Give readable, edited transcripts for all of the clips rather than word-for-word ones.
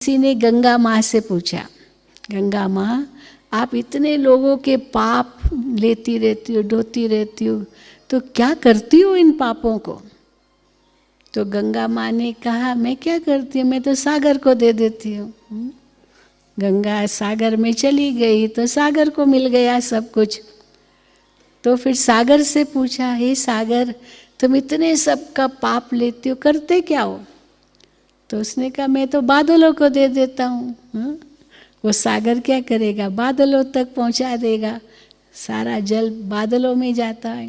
किसी ने गंगा माँ से पूछा, गंगा माँ आप इतने लोगों के पाप लेती रहती हो, ढोती रहती हो, तो क्या करती हो इन पापों को? तो गंगा माँ ने कहा मैं क्या करती हूँ, मैं तो सागर को दे देती हूँ। गंगा सागर में चली गई तो सागर को मिल गया सब कुछ। तो फिर सागर से पूछा, हे सागर तुम इतने सबका पाप लेती हो, करते क्या हो? तो उसने कहा मैं तो बादलों को दे देता हूँ। वो सागर क्या करेगा, बादलों तक पहुँचा देगा, सारा जल बादलों में जाता है।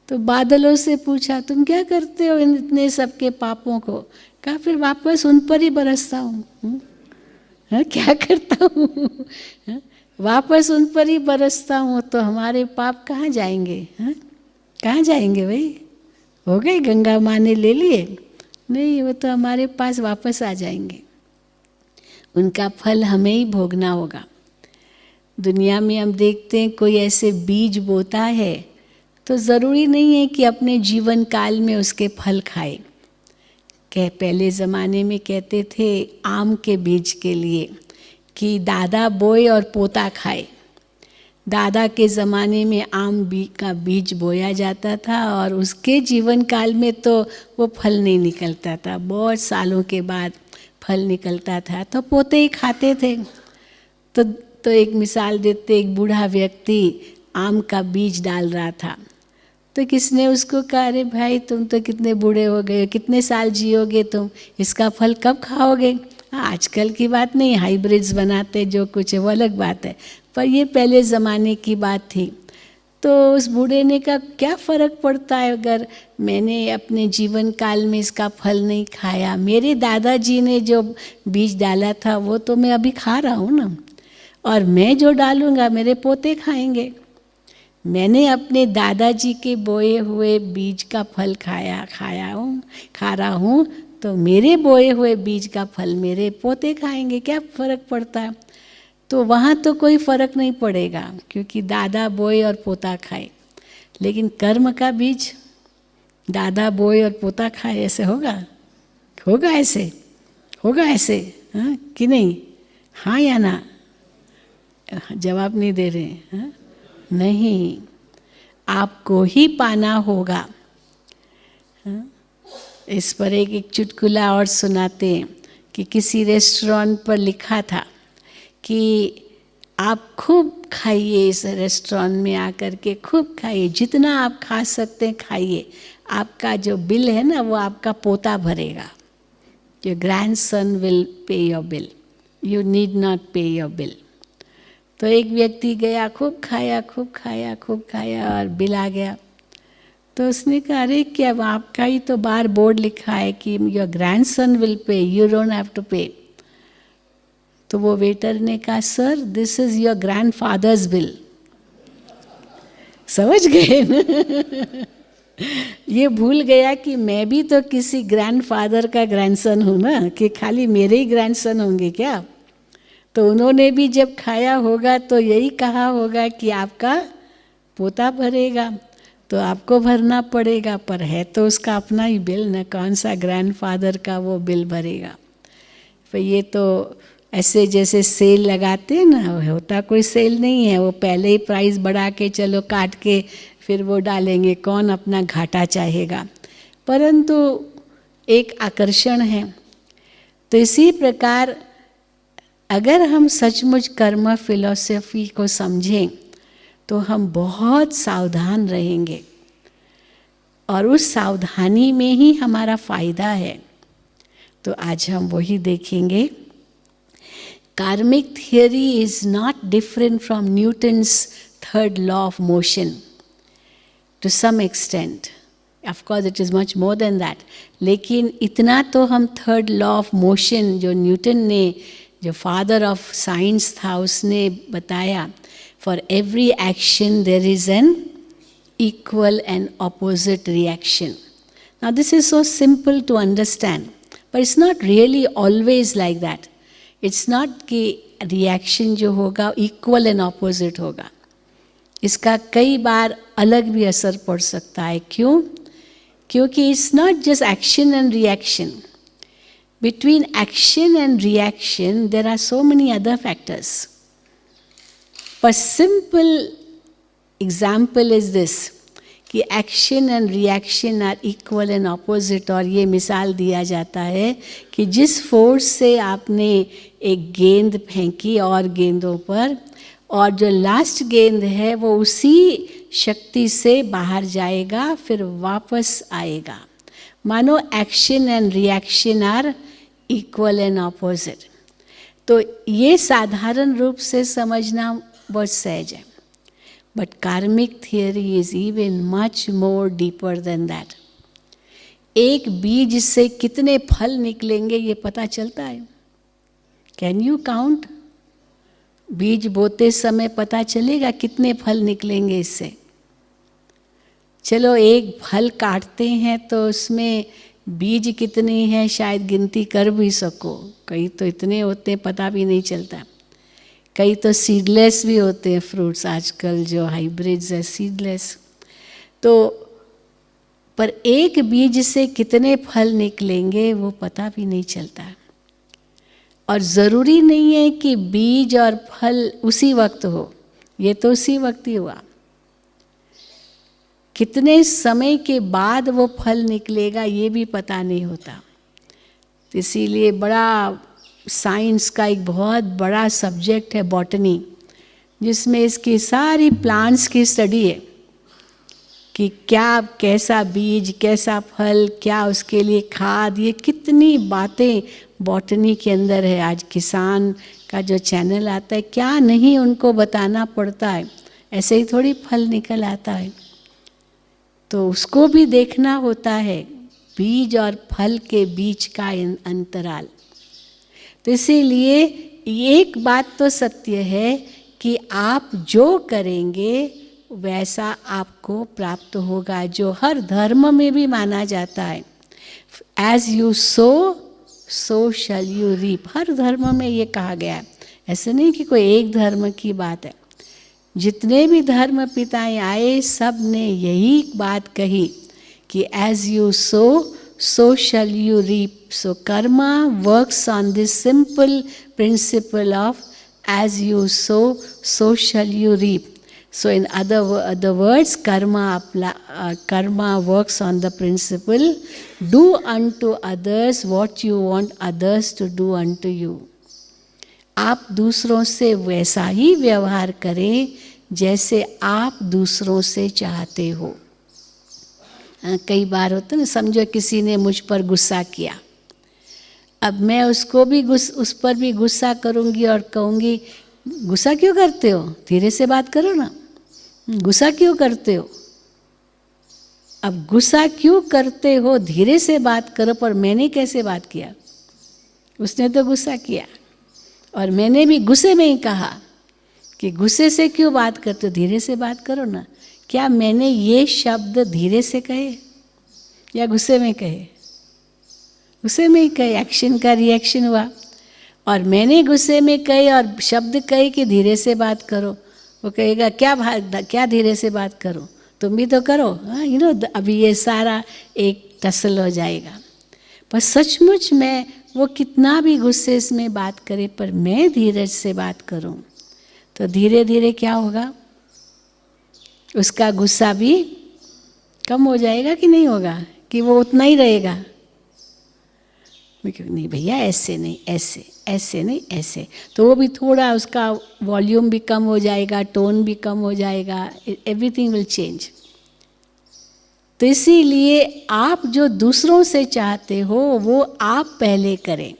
तो बादलों से पूछा तुम क्या करते हो इन इतने सबके पापों को? कहा फिर वापस उन पर ही बरसता हूँ। क्या करता हूँ? वापस उन पर ही बरसता हूँ। तो हमारे पाप कहाँ जाएंगे? कहाँ जाएंगे भाई? हो गए, गंगा माँ ने ले लिए? नहीं, वो तो हमारे पास वापस आ जाएंगे। उनका फल हमें ही भोगना होगा। दुनिया में हम देखते हैं कोई ऐसे बीज बोता है तो ज़रूरी नहीं है कि अपने जीवन काल में उसके फल खाए। पहले ज़माने में कहते थे आम के बीज के लिए कि दादा बोए और पोता खाए। दादा के ज़माने में आम का बीज बोया जाता था और उसके जीवन काल में तो वो फल नहीं निकलता था, बहुत सालों के बाद फल निकलता था, तो पोते ही खाते थे। तो एक मिसाल देते, एक बूढ़ा व्यक्ति आम का बीज डाल रहा था, तो किसने उसको कहा अरे भाई तुम तो कितने बूढ़े हो गए, कितने साल जियोगे तुम, इसका फल कब खाओगे? आजकल की बात नहीं, हाइब्रिड्स बनाते जो कुछ है वो अलग बात है, पर ये पहले ज़माने की बात थी। तो उस बूढ़े ने कहा क्या फ़र्क पड़ता है अगर मैंने अपने जीवन काल में इसका फल नहीं खाया, मेरे दादाजी ने जो बीज डाला था वो तो मैं अभी खा रहा हूँ ना, और मैं जो डालूँगा मेरे पोते खाएंगे। मैंने अपने दादाजी के बोए हुए बीज का फल खा रहा हूँ, तो मेरे बोए हुए बीज का फल मेरे पोते खाएंगे, क्या फ़र्क पड़ता है? तो वहाँ तो कोई फ़र्क नहीं पड़ेगा क्योंकि दादा बोए और पोता खाए, लेकिन कर्म का बीज दादा बोए और पोता खाए, ऐसे होगा? होगा ऐसे? होगा ऐसे? हाँ कि नहीं? हाँ या ना? जवाब नहीं दे रहे हैं। नहीं, आपको ही पाना होगा। इस पर एक चुटकुला और सुनाते हैं कि किसी रेस्टोरेंट पर लिखा था कि आप खूब खाइए, इस रेस्टोरेंट में आकर के खूब खाइए, जितना आप खा सकते हैं खाइए, आपका जो बिल है ना वो आपका पोता भरेगा। योर ग्रैंडसन विल पे your bill, you need not पे योर बिल। तो एक व्यक्ति गया, खूब खाया और बिल आ गया। तो उसने कहा अरे क्या आपका ही तो बाहर बोर्ड लिखा है कि your grandson will pay, you don't have to pay. तो वो वेटर ने कहा sir this is your grandfather's bill. समझ गए ना? ये भूल गया कि मैं भी तो किसी ग्रैंडफादर का ग्रैंडसन हूँ ना, कि खाली मेरे ही ग्रैंडसन होंगे क्या? तो उन्होंने भी जब खाया होगा तो यही कहा होगा कि आपका पोता भरेगा, तो आपको भरना पड़ेगा, पर है तो उसका अपना ही बिल न, कौन सा ग्रैंडफादर का वो बिल भरेगा। पर ये तो ऐसे जैसे सेल लगाते हैं ना, होता कोई सेल नहीं है, वो पहले ही प्राइस बढ़ा के चलो काट के फिर वो डालेंगे, कौन अपना घाटा चाहेगा, परंतु एक आकर्षण है। तो इसी प्रकार अगर हम सचमुच कर्म फिलॉसफी को समझें तो हम बहुत सावधान रहेंगे और उस सावधानी में ही हमारा फायदा है। तो आज हम वही देखेंगे। Karmic theory is not different from Newton's third law of motion to some extent, of course it is much more than that, लेकिन इतना तो हम थर्ड लॉ ऑफ मोशन जो न्यूटन ने, जो फादर ऑफ साइंस था, उसने बताया for every action there is an equal and opposite reaction. Now this is so simple to understand, but it's not really always like that. It's not कि reaction जो होगा equal and opposite होगा, इसका कई बार अलग भी असर पड़ सकता है। क्यों? क्योंकि it's not just action and reaction, between action and reaction, there are so many other factors. But simple example is this, कि action and reaction are equal and opposite. और ये मिसाल दिया जाता है कि जिस फोर्स से आपने एक गेंद फेंकी और गेंदों पर, और जो लास्ट गेंद है वो उसी शक्ति से बाहर जाएगा, फिर वापस आएगा. मानो action and reaction are equal and opposite. तो ये साधारण रूप से समझना बहुत सहज है. But karmic theory is even much more deeper than that. एक बीज से कितने फल निकलेंगे ये पता चलता है. Can you count? बीज बोते समय पता चलेगा कितने फल निकलेंगे इससे. चलो एक फल काटते हैं तो उसमें बीज कितने हैं शायद गिनती कर भी सको. कई तो इतने होते हैं पता भी नहीं चलता. कई तो सीडलेस भी होते हैं फ्रूट्स. आजकल जो हाइब्रिड्स है सीडलेस. तो पर एक बीज से कितने फल निकलेंगे वो पता भी नहीं चलता. और ज़रूरी नहीं है कि बीज और फल उसी वक्त हो. ये तो उसी वक्त ही हुआ. कितने समय के बाद वो फल निकलेगा ये भी पता नहीं होता. तो इसीलिए बड़ा साइंस का एक बहुत बड़ा सब्जेक्ट है बॉटनी, जिसमें इसकी सारी प्लांट्स की स्टडी है कि क्या, कैसा बीज, कैसा फल, क्या उसके लिए खाद, ये कितनी बातें बॉटनी के अंदर है. आज किसान का जो चैनल आता है, क्या नहीं उनको बताना पड़ता है. ऐसे ही थोड़ी फल निकल आता है. तो उसको भी देखना होता है, बीज और फल के बीच का अंतराल. तो इसीलिए एक बात तो सत्य है कि आप जो करेंगे वैसा आपको प्राप्त होगा, जो हर धर्म में भी माना जाता है. As you sow so shall you reap. हर धर्म में ये कहा गया है. ऐसे नहीं कि कोई एक धर्म की बात है. जितने भी धर्म पिताएं आए सब ने यही बात कही कि as you sow so shall you reap. So karma works on this simple principle of as you sow, so shall you reap. So in other words, karma works on the principle, do unto others what you want others to do unto you. आप दूसरों से वैसा ही व्यवहार करें जैसे आप दूसरों से चाहते हो. कई बार होता है ना, समझो किसी ने मुझ पर गुस्सा किया. अब मैं उसको भी उस पर भी गुस्सा करूंगी और कहूंगी गुस्सा क्यों करते हो, धीरे से बात करो ना. गुस्सा क्यों करते हो. अब गुस्सा क्यों करते हो, धीरे से बात करो. पर मैंने कैसे बात किया, उसने तो गुस्सा किया और मैंने भी गुस्से में ही कहा कि गुस्से से क्यों बात करते हो, धीरे से बात करो ना. क्या मैंने ये शब्द धीरे से कहे या गुस्से में कहे. गुस्से में ही कहे. एक्शन का रिएक्शन हुआ और मैंने गुस्से में कहे और शब्द कहे कि धीरे से बात करो. वो कहेगा क्या धीरे से बात करो, तुम भी तो करो. अभी ये सारा एक टसल हो जाएगा. पर सचमुच में वो कितना भी गुस्से में बात करे, पर मैं धीरज से बात करूं तो धीरे धीरे क्या होगा, उसका गुस्सा भी कम हो जाएगा कि नहीं होगा, कि वो उतना ही रहेगा. नहीं भैया ऐसे नहीं, ऐसे ऐसे नहीं, ऐसे. तो वो भी थोड़ा उसका वॉल्यूम भी कम हो जाएगा, टोन भी कम हो जाएगा. Everything will change. तो इसीलिए आप जो दूसरों से चाहते हो वो आप पहले करें.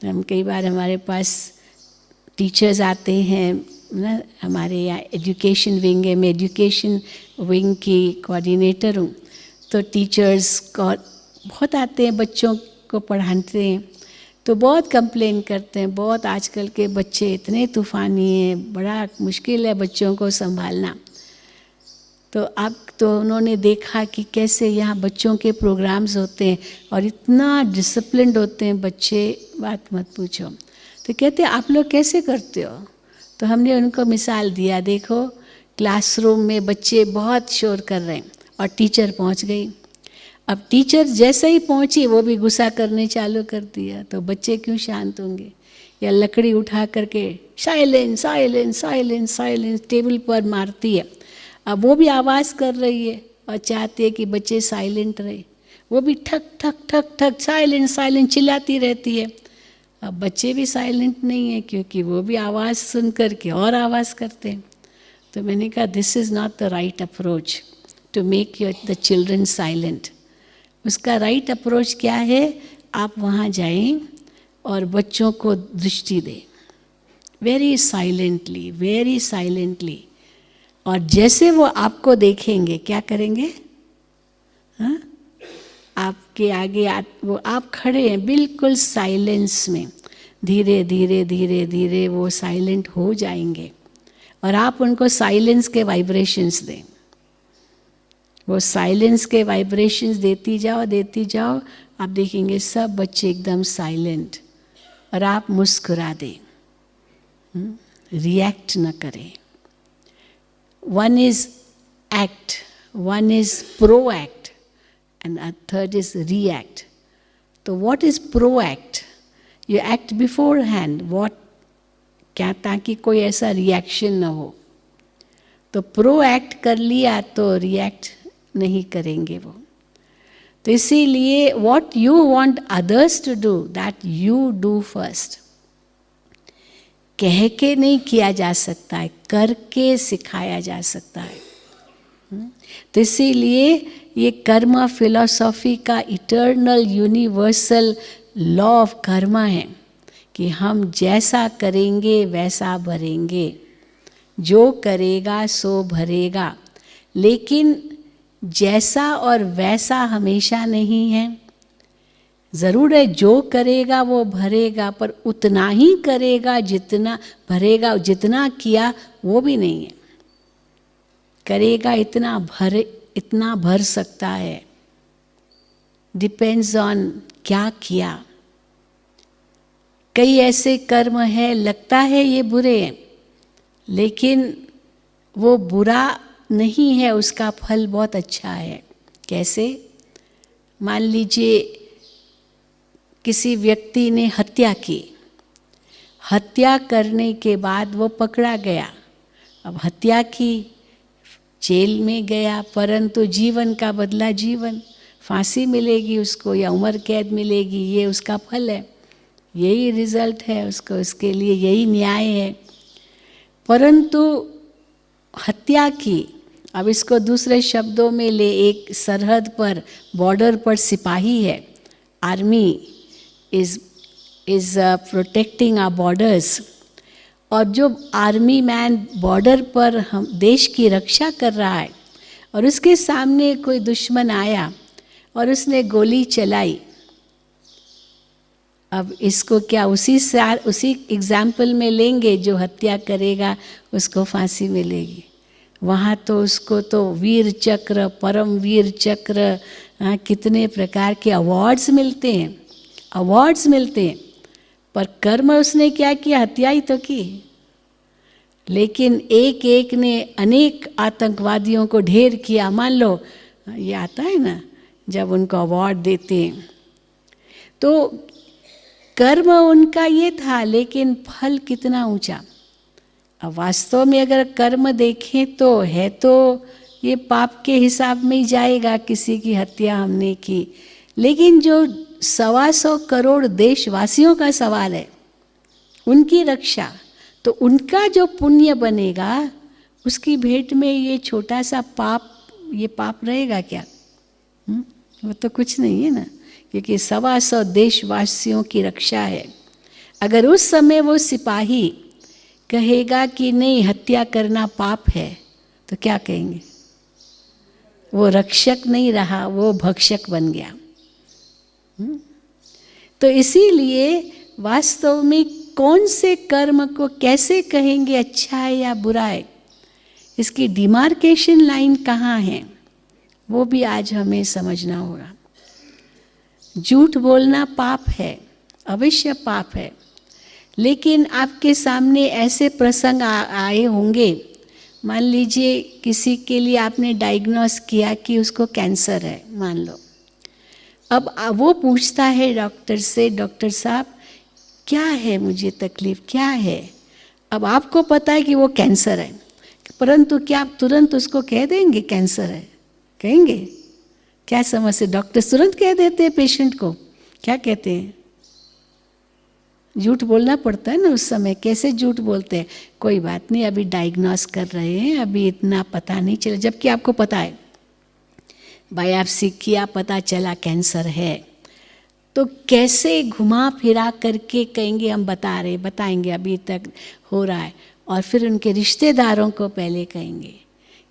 हम कई बार हमारे पास टीचर्स आते हैं ना, हमारे यहाँ एजुकेशन विंग है, मैं एजुकेशन विंग की कोऑर्डिनेटर हूँ. तो टीचर्स को बहुत आते हैं, बच्चों को पढ़ाते हैं. तो बहुत कंप्लेन करते हैं, बहुत आजकल के बच्चे इतने तूफ़ानी हैं, बड़ा मुश्किल है बच्चों को संभालना. तो अब तो उन्होंने देखा कि कैसे यहाँ बच्चों के प्रोग्राम्स होते हैं और इतना डिसिप्लिन्ड होते हैं बच्चे, बात मत पूछो. तो कहते आप लोग कैसे करते हो. तो हमने उनको मिसाल दिया, देखो क्लासरूम में बच्चे बहुत शोर कर रहे हैं और टीचर पहुंच गई. अब टीचर जैसे ही पहुंची वो भी गुस्सा करने चालू कर दिया, तो बच्चे क्यों शांत होंगे? या लकड़ी उठा करके silence silence silence silence table पर मारती है। अब वो भी आवाज़ कर रही है और चाहती है कि बच्चे साइलेंट रहे, वो भी ठक ठक ठक ठक साइलेंट साइलेंट चिल्लाती रहती है। अब बच्चे भी साइलेंट नहीं है क्योंकि वो भी आवाज़ सुन करके और आवाज़ करते हैं। तो मैंने कहा this is not the right approach to make your the children silent. उसका राइट अप्रोच क्या है? आप वहाँ जाएं और बच्चों को दृष्टि दें, वेरी साइलेंटली, और जैसे वो आपको देखेंगे क्या करेंगे? हाँ, आपके आगे वो आप खड़े हैं बिल्कुल साइलेंस में, धीरे धीरे धीरे धीरे वो साइलेंट हो जाएंगे और आप उनको साइलेंस के वाइब्रेशंस दें। वो साइलेंस के वाइब्रेशंस देती जाओ, आप देखेंगे सब बच्चे एकदम साइलेंट, और आप मुस्कुरा दें, रिएक्ट न करें। One is act, one is proact and a third is react. तो what is proact? You act beforehand. What? क्या? ताकि कोई ऐसा रिएक्शन ना हो। तो प्रोएक्ट कर लिया तो रिएक्ट नहीं करेंगे वो। तो इसीलिए what you want others to do, that you do first. कह के नहीं किया जा सकता है, करके सिखाया जा सकता है। तो इसीलिए ये कर्मा फिलॉसफी का eternal universal law of Karma है कि हम जैसा करेंगे वैसा भरेंगे, जो करेगा सो भरेगा। लेकिन जैसा और वैसा हमेशा नहीं है। ज़रूर है जो करेगा वो भरेगा, पर उतना ही करेगा जितना भरेगा। जितना किया वो भी नहीं है, करेगा इतना भर सकता है। डिपेंड्स ऑन क्या किया। कई ऐसे कर्म है लगता है ये बुरे हैं, लेकिन वो बुरा नहीं है, उसका फल बहुत अच्छा है। कैसे? मान लीजिए किसी व्यक्ति ने हत्या की, हत्या करने के बाद वो पकड़ा गया। अब हत्या की, जेल में गया, परंतु जीवन का बदला जीवन, फांसी मिलेगी उसको या उम्र कैद मिलेगी, ये उसका फल है, यही रिजल्ट है उसको, उसके लिए यही न्याय है। परंतु हत्या की, अब इसको दूसरे शब्दों में ले, एक सरहद पर, बॉर्डर पर सिपाही है, army is protecting our borders, और जो आर्मी मैन बॉर्डर पर हम देश की रक्षा कर रहा है और उसके सामने कोई दुश्मन आया और उसने गोली चलाई। अब इसको क्या उसी एग्जाम्पल में लेंगे? जो हत्या करेगा उसको फांसी मिलेगी। वहाँ तो उसको तो वीर चक्र, परम वीर चक्र, कितने प्रकार के अवार्ड्स मिलते हैं, पर कर्म उसने क्या किया? हत्या ही तो की। लेकिन एक एक ने अनेक आतंकवादियों को ढेर किया। मान लो ये आता है ना, जब उनको अवार्ड देते हैं, तो कर्म उनका ये था, लेकिन फल कितना ऊंचा। अब वास्तव में अगर कर्म देखें तो है तो ये पाप के हिसाब में ही जाएगा, किसी की हत्या हमने की। लेकिन जो 125 करोड़ देशवासियों का सवाल है, उनकी रक्षा, तो उनका जो पुण्य बनेगा उसकी भेंट में ये छोटा सा पाप, ये पाप रहेगा क्या? वो तो कुछ नहीं है ना, क्योंकि 125 देशवासियों की रक्षा है। अगर उस समय वो सिपाही कहेगा कि नहीं हत्या करना पाप है, तो क्या कहेंगे? वो रक्षक नहीं रहा, वो भक्षक बन गया। तो इसीलिए वास्तव में कौन से कर्म को कैसे कहेंगे अच्छा है या बुरा है, इसकी डिमार्केशन लाइन कहाँ है, वो भी आज हमें समझना होगा। झूठ बोलना पाप है, अवश्य पाप है, लेकिन आपके सामने ऐसे प्रसंग आए होंगे, मान लीजिए किसी के लिए आपने डायग्नोस किया कि उसको कैंसर है, मान लो, अब वो पूछता है डॉक्टर से, डॉक्टर साहब क्या है, मुझे तकलीफ क्या है? अब आपको पता है कि वो कैंसर है, परंतु क्या आप तुरंत उसको कह देंगे कैंसर है? कहेंगे? क्या समस्या? डॉक्टर तुरंत कह देते हैं पेशेंट को, क्या कहते हैं? झूठ बोलना पड़ता है ना उस समय। कैसे झूठ बोलते हैं? कोई बात नहीं, अभी डायग्नोस कर रहे हैं, अभी इतना पता नहीं चला, जबकि आपको पता है, बायोप्सी किया, पता चला कैंसर है। तो कैसे घुमा फिरा करके कहेंगे हम बताएंगे अभी तक हो रहा है, और फिर उनके रिश्तेदारों को पहले कहेंगे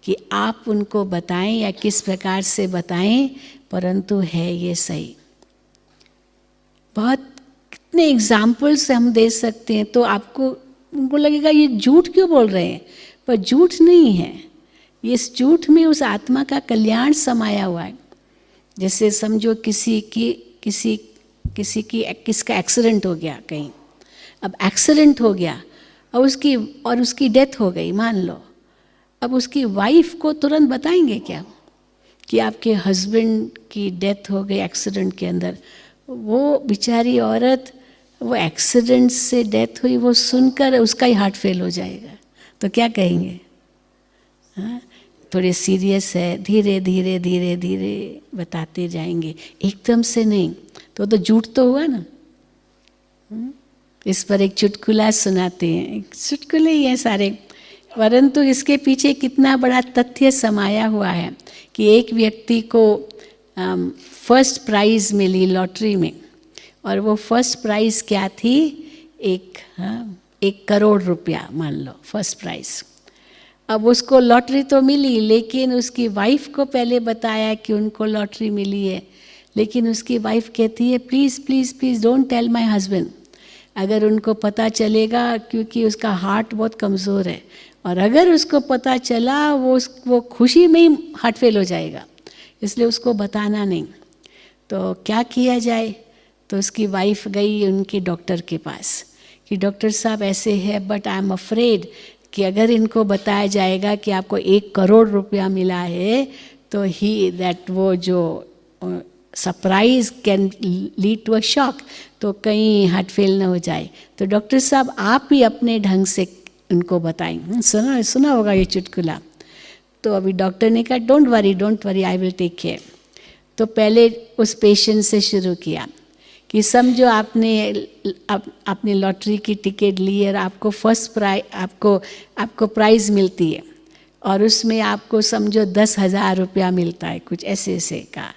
कि आप उनको बताएं या किस प्रकार से बताएं, परंतु है ये सही। बहुत कितने एग्जाम्पल्स हम दे सकते हैं। तो आपको उनको लगेगा ये झूठ क्यों बोल रहे हैं, पर झूठ नहीं है, इस झूठ में उस आत्मा का कल्याण समाया हुआ है। जैसे समझो किसका एक्सीडेंट हो गया कहीं, अब एक्सीडेंट हो गया और उसकी डेथ हो गई मान लो, अब उसकी वाइफ को तुरंत बताएंगे क्या कि आपके हस्बैंड की डेथ हो गई एक्सीडेंट के अंदर? वो बेचारी औरत, वो एक्सीडेंट से डेथ हुई, वो सुनकर उसका ही हार्ट फेल हो जाएगा, तो क्या कहेंगे? हाँ, थोड़े सीरियस है, धीरे धीरे धीरे धीरे बताते जाएंगे, एकदम से नहीं, तो झूठ तो हुआ ना। इस पर एक चुटकुला सुनाते हैं, चुटकुले ही हैं सारे, परंतु इसके पीछे कितना बड़ा तथ्य समाया हुआ है कि एक व्यक्ति को फर्स्ट प्राइज़ मिली लॉटरी में, और वो फर्स्ट प्राइज़ क्या थी? 1 करोड़ रुपया मान लो फर्स्ट प्राइज़। अब उसको लॉटरी तो मिली, लेकिन उसकी वाइफ को पहले बताया कि उनको लॉटरी मिली है, लेकिन उसकी वाइफ कहती है please please please don't tell my husband, अगर उनको पता चलेगा, क्योंकि उसका हार्ट बहुत कमज़ोर है, और अगर उसको पता चला वो खुशी में ही हार्ट फेल हो जाएगा, इसलिए उसको बताना नहीं। तो क्या किया जाए? तो उसकी वाइफ गई उनके डॉक्टर के पास कि डॉक्टर साहब ऐसे है, बट आई एम अफ्रेड कि अगर इनको बताया जाएगा कि आपको 1 करोड़ रुपया मिला है, तो वो जो surprise can lead to a shock, तो कहीं हार्ट फेल ना हो जाए। तो डॉक्टर साहब आप ही अपने ढंग से उनको बताएं। सुना होगा ये चुटकुला। तो अभी डॉक्टर ने कहा don't worry I will take care. तो पहले उस पेशेंट से शुरू किया कि समझो आपने लॉटरी की टिकट ली और आपको फर्स्ट प्राइज आपको प्राइज़ मिलती है, और उसमें आपको समझो 10,000 रुपया मिलता है, कुछ ऐसे का,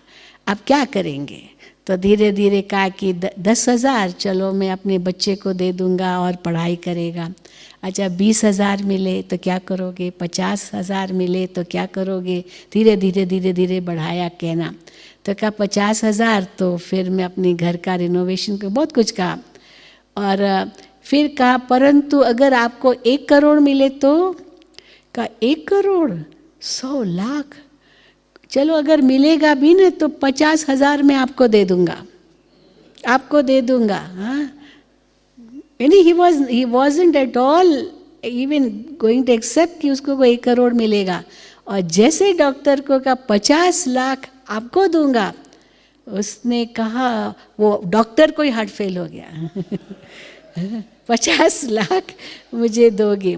आप क्या करेंगे? तो धीरे धीरे कहा कि 10,000 चलो मैं अपने बच्चे को दे दूंगा और पढ़ाई करेगा। अच्छा 20,000 मिले तो क्या करोगे? 50,000 मिले तो क्या करोगे? धीरे धीरे बढ़ाया कहना। तो कहा 50,000, तो फिर मैं अपने घर का रिनोवेशन को बहुत कुछ कहा, और फिर कहा परंतु अगर आपको 1 करोड़ मिले तो? कहा 1 करोड़ 100 लाख, चलो अगर मिलेगा भी ना तो 50,000 में आपको दे दूंगा। हाँ, यानी he wasn't at all even going to accept कि उसको 1 करोड़ मिलेगा। और जैसे डॉक्टर को कहा 50 लाख आपको दूंगा, उसने कहा, वो डॉक्टर को ही हार्ट फेल हो गया 50 लाख मुझे दोगे?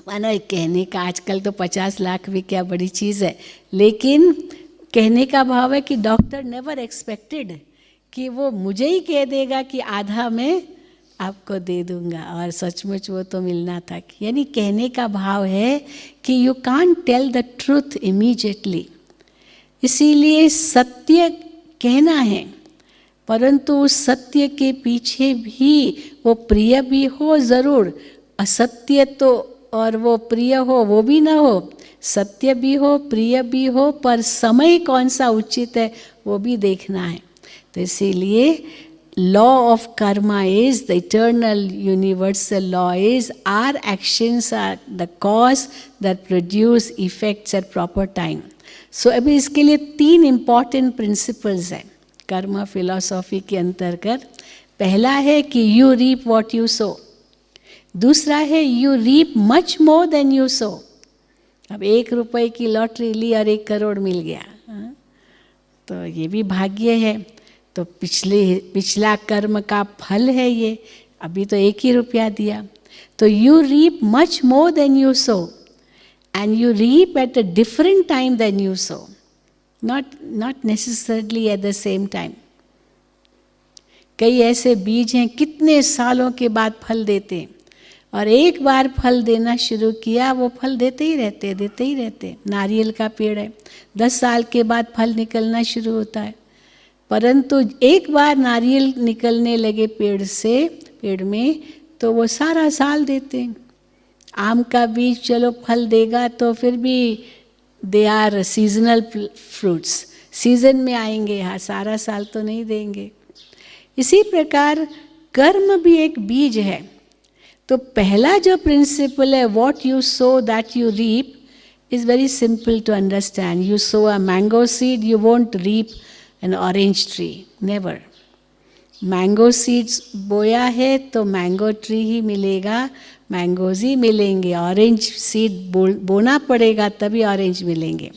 मानो कहने का, आजकल तो 50 लाख भी क्या बड़ी चीज़ है, लेकिन कहने का भाव है कि डॉक्टर नेवर एक्सपेक्टेड कि वो मुझे ही कह देगा कि आधा मैं आपको दे दूंगा, और सचमुच वो तो मिलना था। यानी कहने का भाव है कि you can't tell the truth immediately, इसीलिए सत्य कहना है, परंतु उस सत्य के पीछे भी वो प्रिय भी हो ज़रूर, असत्य तो और वो प्रिय हो वो भी ना हो, सत्य भी हो प्रिय भी हो, पर समय कौन सा उचित है वो भी देखना है। तो इसीलिए law of karma is the eternal universal law is are actions are the cause that produce effects at proper time. So अभी इसके लिए 3 इम्पॉर्टेंट प्रिंसिपल्स हैं कर्मा फिलॉसॉफी के अंतर्गत। पहला है कि you reap what you sow, दूसरा है you reap much more than you sow. अब 1 रुपए की लॉटरी ली और 1 करोड़ मिल गया, तो ये भी भाग्य है। तो पिछला कर्म का फल है ये। अभी तो 1 ही रुपया दिया, तो you reap much more than you sow, and you reap at a different time than you sow, not necessarily at the same time. कई ऐसे बीज हैं कितने सालों के बाद फल देते हैं, और एक बार फल देना शुरू किया वो फल देते ही रहते। नारियल का पेड़ है, 10 साल के बाद फल निकलना शुरू होता है, परंतु एक बार नारियल निकलने लगे पेड़ में तो वो सारा साल देते हैं। आम का बीज चलो फल देगा तो फिर भी they are seasonal fruits, season में आएंगे, हाँ सारा साल तो नहीं देंगे। इसी प्रकार कर्म भी एक बीज है। तो पहला जो प्रिंसिपल है, what you sow that you reap, is very simple to understand. You sow a mango seed, you won't reap an orange tree, never. Mango seeds बोया है तो मैंगो ट्री ही मिलेगा, मैंगोज ही मिलेंगे। ऑरेंज सीड बोना पड़ेगा तभी orange मिलेंगे।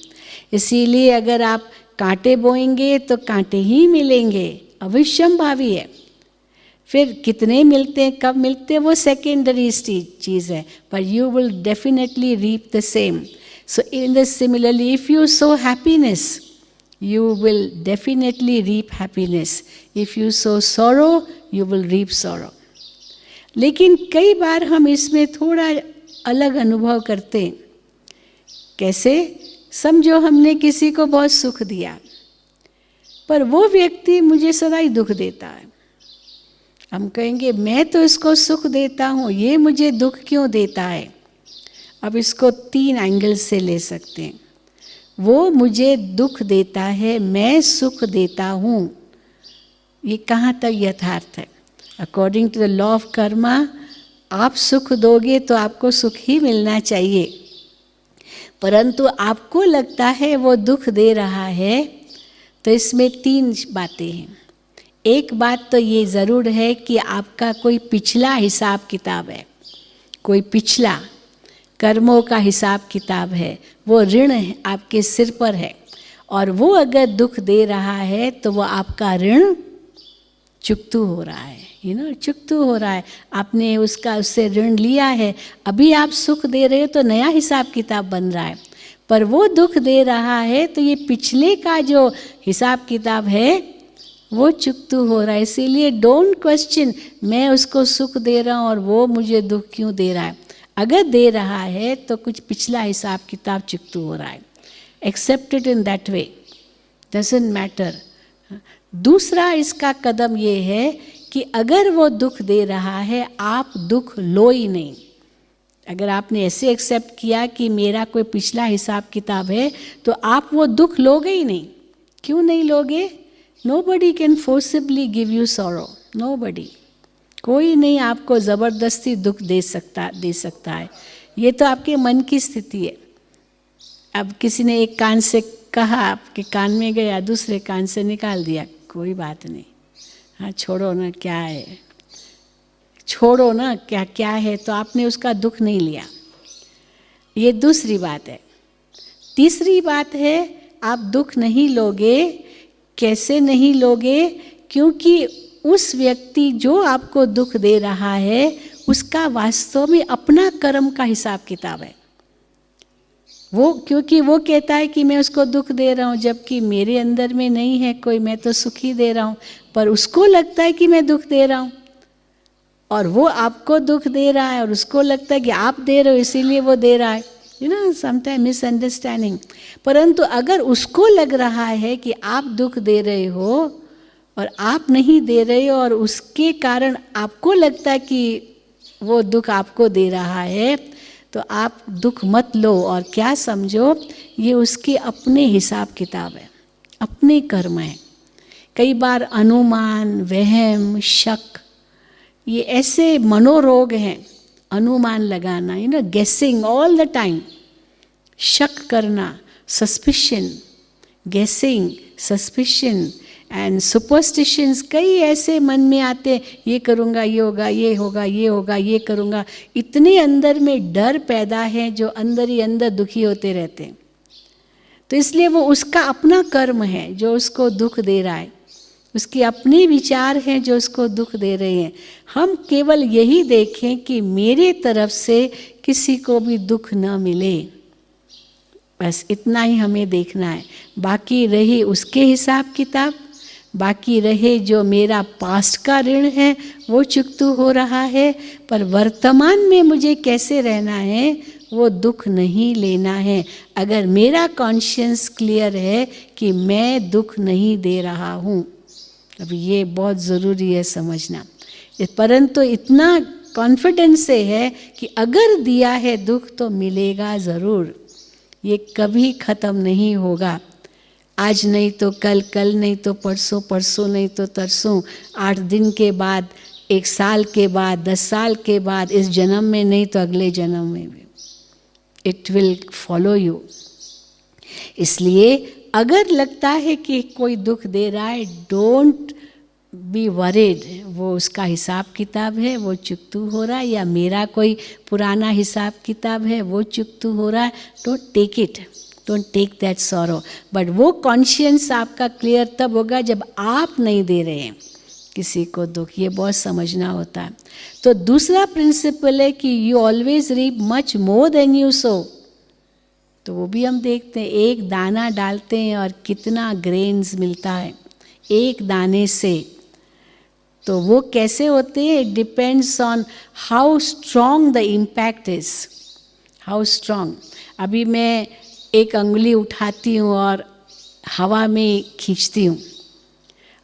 इसीलिए अगर आप कांटे बोएंगे तो कांटे ही मिलेंगे, अविश्यंभावी है। फिर कितने मिलते हैं, कब मिलते हैं, वो सेकेंडरी चीज़ है, पर you will definitely reap the same. So in the similarly, if you sow happiness, you will definitely reap happiness. If you sow sorrow, you will reap sorrow. लेकिन कई बार हम इसमें थोड़ा अलग अनुभव करते हैं। कैसे? समझो हमने किसी को बहुत सुख दिया, पर वो व्यक्ति मुझे सदा ही दुख देता है। हम कहेंगे मैं तो इसको सुख देता हूँ, ये मुझे दुख क्यों देता है? अब इसको 3 एंगल से ले सकते हैं। वो मुझे दुख देता है, मैं सुख देता हूँ, ये कहाँ तक यथार्थ है? According to the law of karma, आप सुख दोगे तो आपको सुख ही मिलना चाहिए, परंतु आपको लगता है वो दुख दे रहा है। तो इसमें 3 बातें हैं। एक बात तो ये ज़रूर है कि आपका कोई पिछला हिसाब किताब है, कोई पिछला कर्मों का हिसाब किताब है, वो ऋण आपके सिर पर है, और वो अगर दुख दे रहा है तो वो आपका ऋण चुकतू हो रहा है, चुकतू हो रहा है। आपने उससे ऋण लिया है, अभी आप सुख दे रहे हो तो नया हिसाब किताब बन रहा है, पर वो दुख दे रहा है तो ये पिछले का जो हिसाब किताब है वो चुकतू हो रहा है। इसीलिए डोंट क्वेश्चन, मैं उसको सुख दे रहा हूँ और वो मुझे दुख क्यों दे रहा है। अगर दे रहा है तो कुछ पिछला हिसाब किताब चुकतू हो रहा है। Accept it in that way, doesn't matter. दूसरा इसका कदम ये है कि अगर वो दुख दे रहा है, आप दुख लो ही नहीं। अगर आपने ऐसे एक्सेप्ट किया कि मेरा कोई पिछला हिसाब किताब है, तो आप वो दुख लोगे ही नहीं। क्यों नहीं लोगे? Nobody can forcibly give you sorrow, nobody. कोई नहीं आपको ज़बरदस्ती दुख दे सकता है। ये तो आपके मन की स्थिति है। अब किसी ने एक कान से कहा, आपके कान में गया, दूसरे कान से निकाल दिया, कोई बात नहीं, हाँ छोड़ो ना, क्या है, छोड़ो ना, क्या है, तो आपने उसका दुख नहीं लिया। ये दूसरी बात है। तीसरी बात है, आप दुख नहीं लोगे। कैसे नहीं लोगे? क्योंकि उस व्यक्ति जो आपको दुख दे रहा है, उसका वास्तव में अपना कर्म का हिसाब किताब है। क्योंकि वो कहता है कि मैं उसको दुख दे रहा हूँ, जबकि मेरे अंदर में नहीं है कोई, मैं तो सुख ही दे रहा हूँ, पर उसको लगता है कि मैं दुख दे रहा हूँ, और वो आपको दुख दे रहा है और उसको लगता है कि आप दे रहे हो इसीलिए वो दे रहा है। Sometime misunderstanding. परंतु अगर उसको लग रहा है कि आप दुख दे रहे हो और आप नहीं दे रहे हो, और उसके कारण आपको लगता है कि वो दुख आपको दे रहा है, तो आप दुख मत लो और क्या समझो, ये उसके अपने हिसाब किताब है, अपने कर्म है। कई बार अनुमान, वहम, शक, ये ऐसे मनोरोग हैं। अनुमान लगाना, गेसिंग ऑल द टाइम, शक करना, सस्पिशन, गेसिंग, सस्पिशन एंड सुपरस्टिशंस, कई ऐसे मन में आते, ये करूँगा, ये होगा, ये होगा, ये होगा, ये करूँगा। इतने अंदर में डर पैदा है जो अंदर ही अंदर दुखी होते रहते हैं। तो इसलिए वो उसका अपना कर्म है जो उसको दुख दे रहा है। उसके अपने विचार हैं जो उसको दुख दे रहे हैं। हम केवल यही देखें कि मेरे तरफ से किसी को भी दुख न मिले, बस इतना ही हमें देखना है। बाकी रही उसके हिसाब किताब, बाकी रहे जो मेरा पास्ट का ऋण है वो चुकतू हो रहा है, पर वर्तमान में मुझे कैसे रहना है वो दुख नहीं लेना है। अगर मेरा कॉन्शियंस क्लियर है कि मैं दुख नहीं दे रहा हूँ, अब ये बहुत ज़रूरी है समझना। परंतु इतना कॉन्फिडेंस से है कि अगर दिया है दुख तो मिलेगा ज़रूर, ये कभी ख़त्म नहीं होगा। आज नहीं तो कल, कल नहीं तो परसों, परसों नहीं तो तरसों, 8 दिन के बाद, 1 साल के बाद, 10 साल के बाद, इस जन्म में नहीं तो अगले जन्म में भी इट विल फॉलो यू। इसलिए अगर लगता है कि कोई दुख दे रहा है, डोंट बी वरीड, वो उसका हिसाब किताब है, वो चुकतू हो रहा है, या मेरा कोई पुराना हिसाब किताब है वो चुकतू हो रहा है। Don't take it, don't take that sorrow. But वो कॉन्शियंस आपका क्लियर तब होगा जब आप नहीं दे रहे हैं किसी को दुख, ये बहुत समझना होता है। तो दूसरा प्रिंसिपल है कि you always reap much more than you sow. तो वो भी हम देखते हैं, एक दाना डालते हैं और कितना ग्रेन्स मिलता है एक दाने से। तो वो कैसे होते हैं, it depends on how strong the impact is, how strong. अभी मैं एक अंगुली उठाती हूँ और हवा में खींचती हूँ।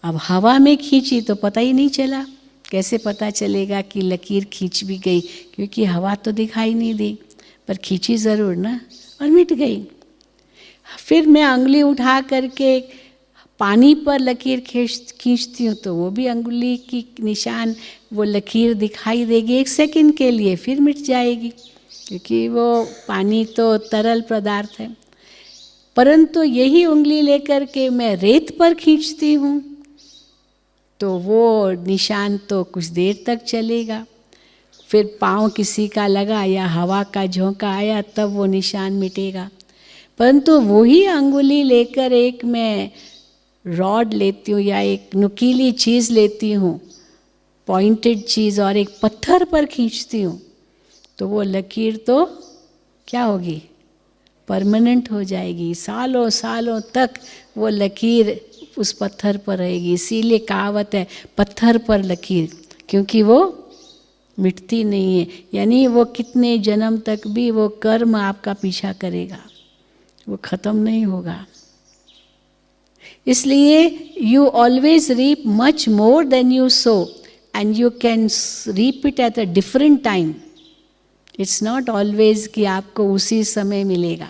अब हवा में खींची तो पता ही नहीं चला, कैसे पता चलेगा कि लकीर खींच भी गई, क्योंकि हवा तो दिखाई नहीं दी, पर खींची ज़रूर ना, और मिट गई। फिर मैं अंगुली उठा करके पानी पर लकीर खींचती हूँ तो वो भी अंगुली की निशान, वो लकीर दिखाई देगी 1 सेकंड के लिए, फिर मिट जाएगी, क्योंकि वो पानी तो तरल पदार्थ है। परंतु यही उंगली लेकर के मैं रेत पर खींचती हूँ तो वो निशान तो कुछ देर तक चलेगा। फिर पाँव किसी का लगा या हवा का झोंका आया तब वो निशान मिटेगा। परंतु वही अंगुली लेकर एक मैं रॉड लेती हूँ या एक नुकीली चीज़ लेती हूँ, पॉइंटेड चीज़, और एक पत्थर पर खींचती हूँ तो वो लकीर तो क्या होगी, परमानेंट हो जाएगी। सालों सालों तक वो लकीर उस पत्थर पर रहेगी। इसीलिए कहावत है पत्थर पर लकीर, क्योंकि वो मिटती नहीं है। यानी वो कितने जन्म तक भी वो कर्म आपका पीछा करेगा, वो ख़त्म नहीं होगा। इसलिए you always reap much more than you sow, and you can reap it at a different time. It's not always कि आपको उसी समय मिलेगा।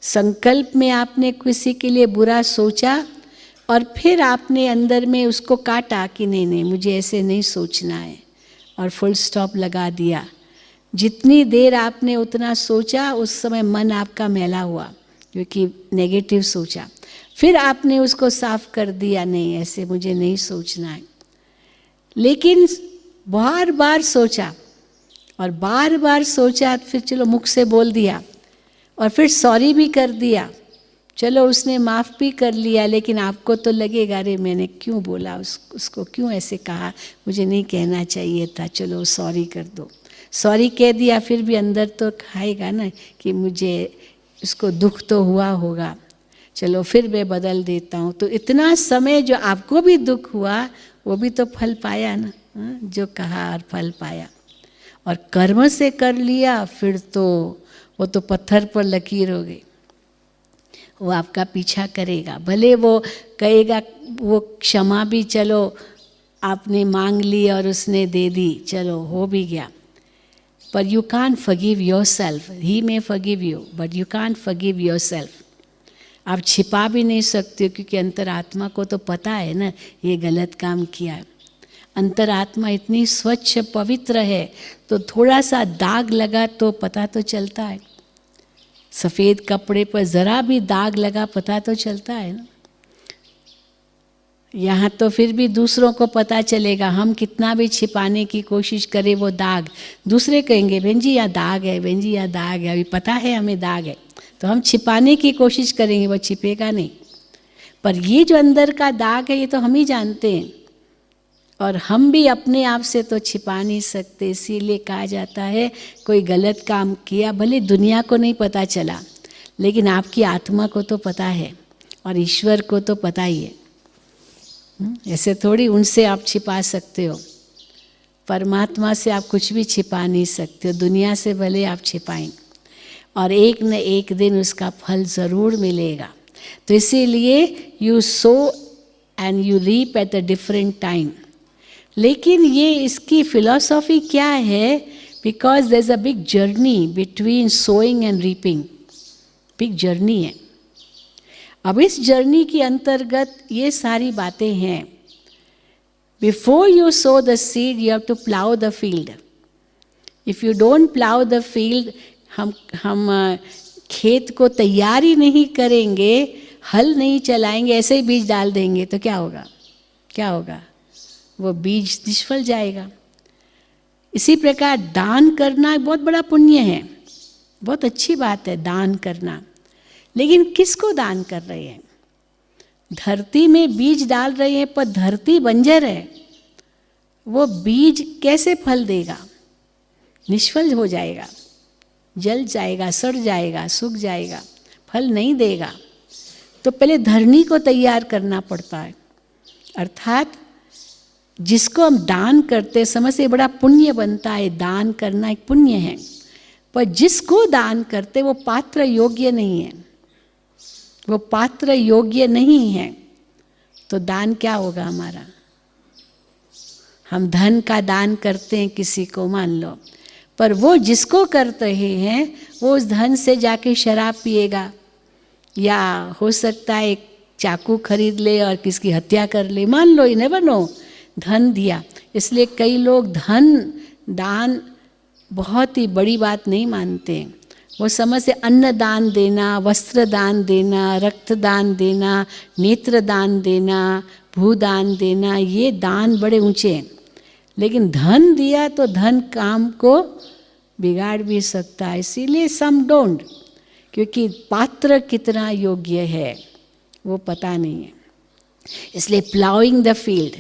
संकल्प में आपने किसी के लिए बुरा सोचा और फिर आपने अंदर में उसको काटा कि नहीं नहीं मुझे ऐसे नहीं सोचना है, और फुल स्टॉप लगा दिया। जितनी देर आपने उतना सोचा उस समय मन आपका मैला हुआ, क्योंकि नेगेटिव सोचा। फिर आपने उसको साफ कर दिया, नहीं ऐसे मुझे नहीं सोचना है। लेकिन बार बार सोचा और बार बार सोचा, फिर चलो मुख से बोल दिया और फिर सॉरी भी कर दिया, चलो उसने माफ़ भी कर लिया, लेकिन आपको तो लगेगा अरे मैंने क्यों बोला, उसको क्यों ऐसे कहा, मुझे नहीं कहना चाहिए था, चलो सॉरी कर दो। सॉरी कह दिया फिर भी अंदर तो खाएगा ना कि मुझे उसको दुख तो हुआ होगा, चलो फिर मैं बदल देता हूँ। तो इतना समय जो आपको भी दुख हुआ वो भी तो फल पाया ना, जो कहा और फल पाया। और कर्म से कर लिया फिर तो वो तो पत्थर पर लकीर हो गई, वो आपका पीछा करेगा। भले वो कहेगा, वो क्षमा भी चलो आपने मांग ली और उसने दे दी, चलो हो भी गया, पर you can't forgive yourself. He may forgive you but you can't forgive yourself. आप छिपा भी नहीं सकते हो, क्योंकि अंतरात्मा को तो पता है ना ये गलत काम किया है। अंतरात्मा इतनी स्वच्छ पवित्र है, तो थोड़ा सा दाग लगा तो पता तो चलता है। सफ़ेद कपड़े पर ज़रा भी दाग लगा पता तो चलता है ना। यहाँ तो फिर भी दूसरों को पता चलेगा, हम कितना भी छिपाने की कोशिश करें वो दाग, दूसरे कहेंगे बहन जी यहाँ दाग है, बहन जी यहाँ दाग है, अभी पता है हमें दाग है, तो हम छिपाने की कोशिश करेंगे, वो छिपेगा नहीं। पर ये जो अंदर का दाग है ये तो हम ही जानते हैं, और हम भी अपने आप से तो छिपा नहीं सकते। इसीलिए कहा जाता है कोई गलत काम किया, भले दुनिया को नहीं पता चला, लेकिन आपकी आत्मा को तो पता है और ईश्वर को तो पता ही है। ऐसे थोड़ी उनसे आप छिपा सकते हो, परमात्मा से आप कुछ भी छिपा नहीं सकते हो। दुनिया से भले आप छिपाएं, और एक न एक दिन उसका फल ज़रूर मिलेगा। तो इसीलिए you sow and you reap at a different time. लेकिन ये इसकी फिलॉसफी क्या है? Because there is a big journey between sowing and reaping, big journey है। अब इस जर्नी के अंतर्गत ये सारी बातें हैं। Before you sow the seed you have to plough the field. If you don't plough the field, हम खेत को तैयार ही नहीं करेंगे, हल नहीं चलाएंगे, ऐसे ही बीज डाल देंगे तो क्या होगा? क्या होगा? वो बीज निष्फल जाएगा। इसी प्रकार दान करना बहुत बड़ा पुण्य है, बहुत अच्छी बात है दान करना। लेकिन किसको दान कर रहे हैं? धरती में बीज डाल रहे हैं, पर धरती बंजर है, वो बीज कैसे फल देगा? निष्फल हो जाएगा, जल जाएगा, सड़ जाएगा, सूख जाएगा, फल नहीं देगा। तो पहले धरनी को तैयार करना पड़ता है। अर्थात जिसको हम दान करते, समझ से बड़ा पुण्य बनता है, दान करना एक पुण्य है। पर जिसको दान करते वो पात्र योग्य नहीं है, वो पात्र योग्य नहीं है, तो दान क्या होगा हमारा? हम धन का दान करते हैं किसी को, मान लो, पर वो जिसको कर रहे हैं वो उस धन से जाके शराब पिएगा, या हो सकता है एक चाकू खरीद ले और किसकी हत्या कर ले, मान लो, यू नेवर नो। धन दिया, इसलिए कई लोग धन दान बहुत ही बड़ी बात नहीं मानते। वो समझते अन्न दान देना, वस्त्र दान देना, रक्त दान देना, नेत्र दान देना, भूदान देना, ये दान बड़े ऊंचे हैं। लेकिन धन दिया तो धन काम को बिगाड़ भी सकता है। इसीलिए सम डोंट, क्योंकि पात्र कितना योग्य है वो पता नहीं है। इसलिए प्लाउइंग द फील्ड,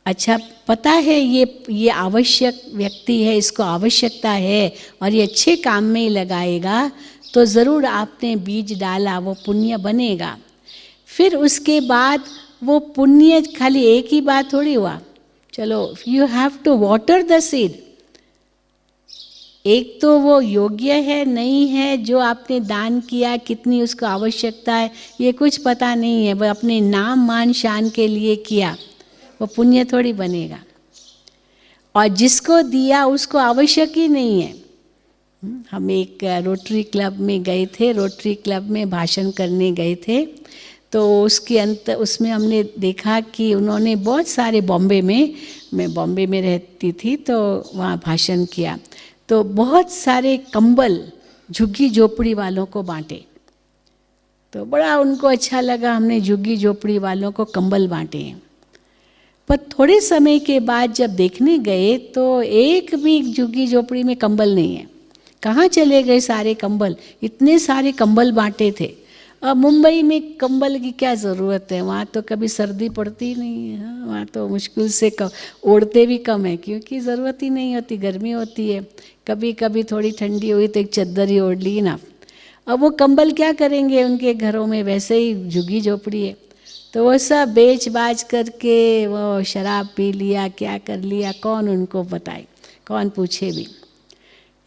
अच्छा पता है ये आवश्यक व्यक्ति है, इसको आवश्यकता है और ये अच्छे काम में ही लगाएगा, तो ज़रूर आपने बीज डाला, वो पुण्य बनेगा। फिर उसके बाद वो पुण्य खाली एक ही बात थोड़ी हुआ, चलो you have to water the seed. एक तो वो योग्य है नहीं है, जो आपने दान किया कितनी उसको आवश्यकता है ये कुछ पता नहीं है, वो अपने नाम मान शान के लिए किया, वो पुण्य थोड़ी बनेगा। और जिसको दिया उसको आवश्यक ही नहीं है। हम एक रोटरी क्लब में गए थे, रोटरी क्लब में भाषण करने गए थे, तो उसमें हमने देखा कि उन्होंने बहुत सारे बॉम्बे में, मैं बॉम्बे में रहती थी तो वहाँ भाषण किया, तो बहुत सारे कंबल झुग्गी झोपड़ी वालों को बांटे। तो बड़ा उनको अच्छा लगा, हमने झुग्गी झोपड़ी वालों को कंबल बांटे हैं। पर थोड़े समय के बाद जब देखने गए तो एक भी झुग्गी झोपड़ी में कंबल नहीं है। कहाँ चले गए सारे कंबल? इतने सारे कंबल बांटे थे। अब मुंबई में कंबल की क्या ज़रूरत है, वहाँ तो कभी सर्दी पड़ती नहीं है, वहाँ तो मुश्किल से ओढ़ते भी कम है, क्योंकि ज़रूरत ही नहीं होती, गर्मी होती है। कभी कभी थोड़ी ठंडी हुई तो एक चद्दर ही ओढ़ ली ना। अब वो कंबल क्या करेंगे, उनके घरों में वैसे ही झुग्गी झोपड़ी है, तो वो सब बेच बाच करके वो शराब पी लिया, क्या कर लिया, कौन उनको बताए, कौन पूछे भी।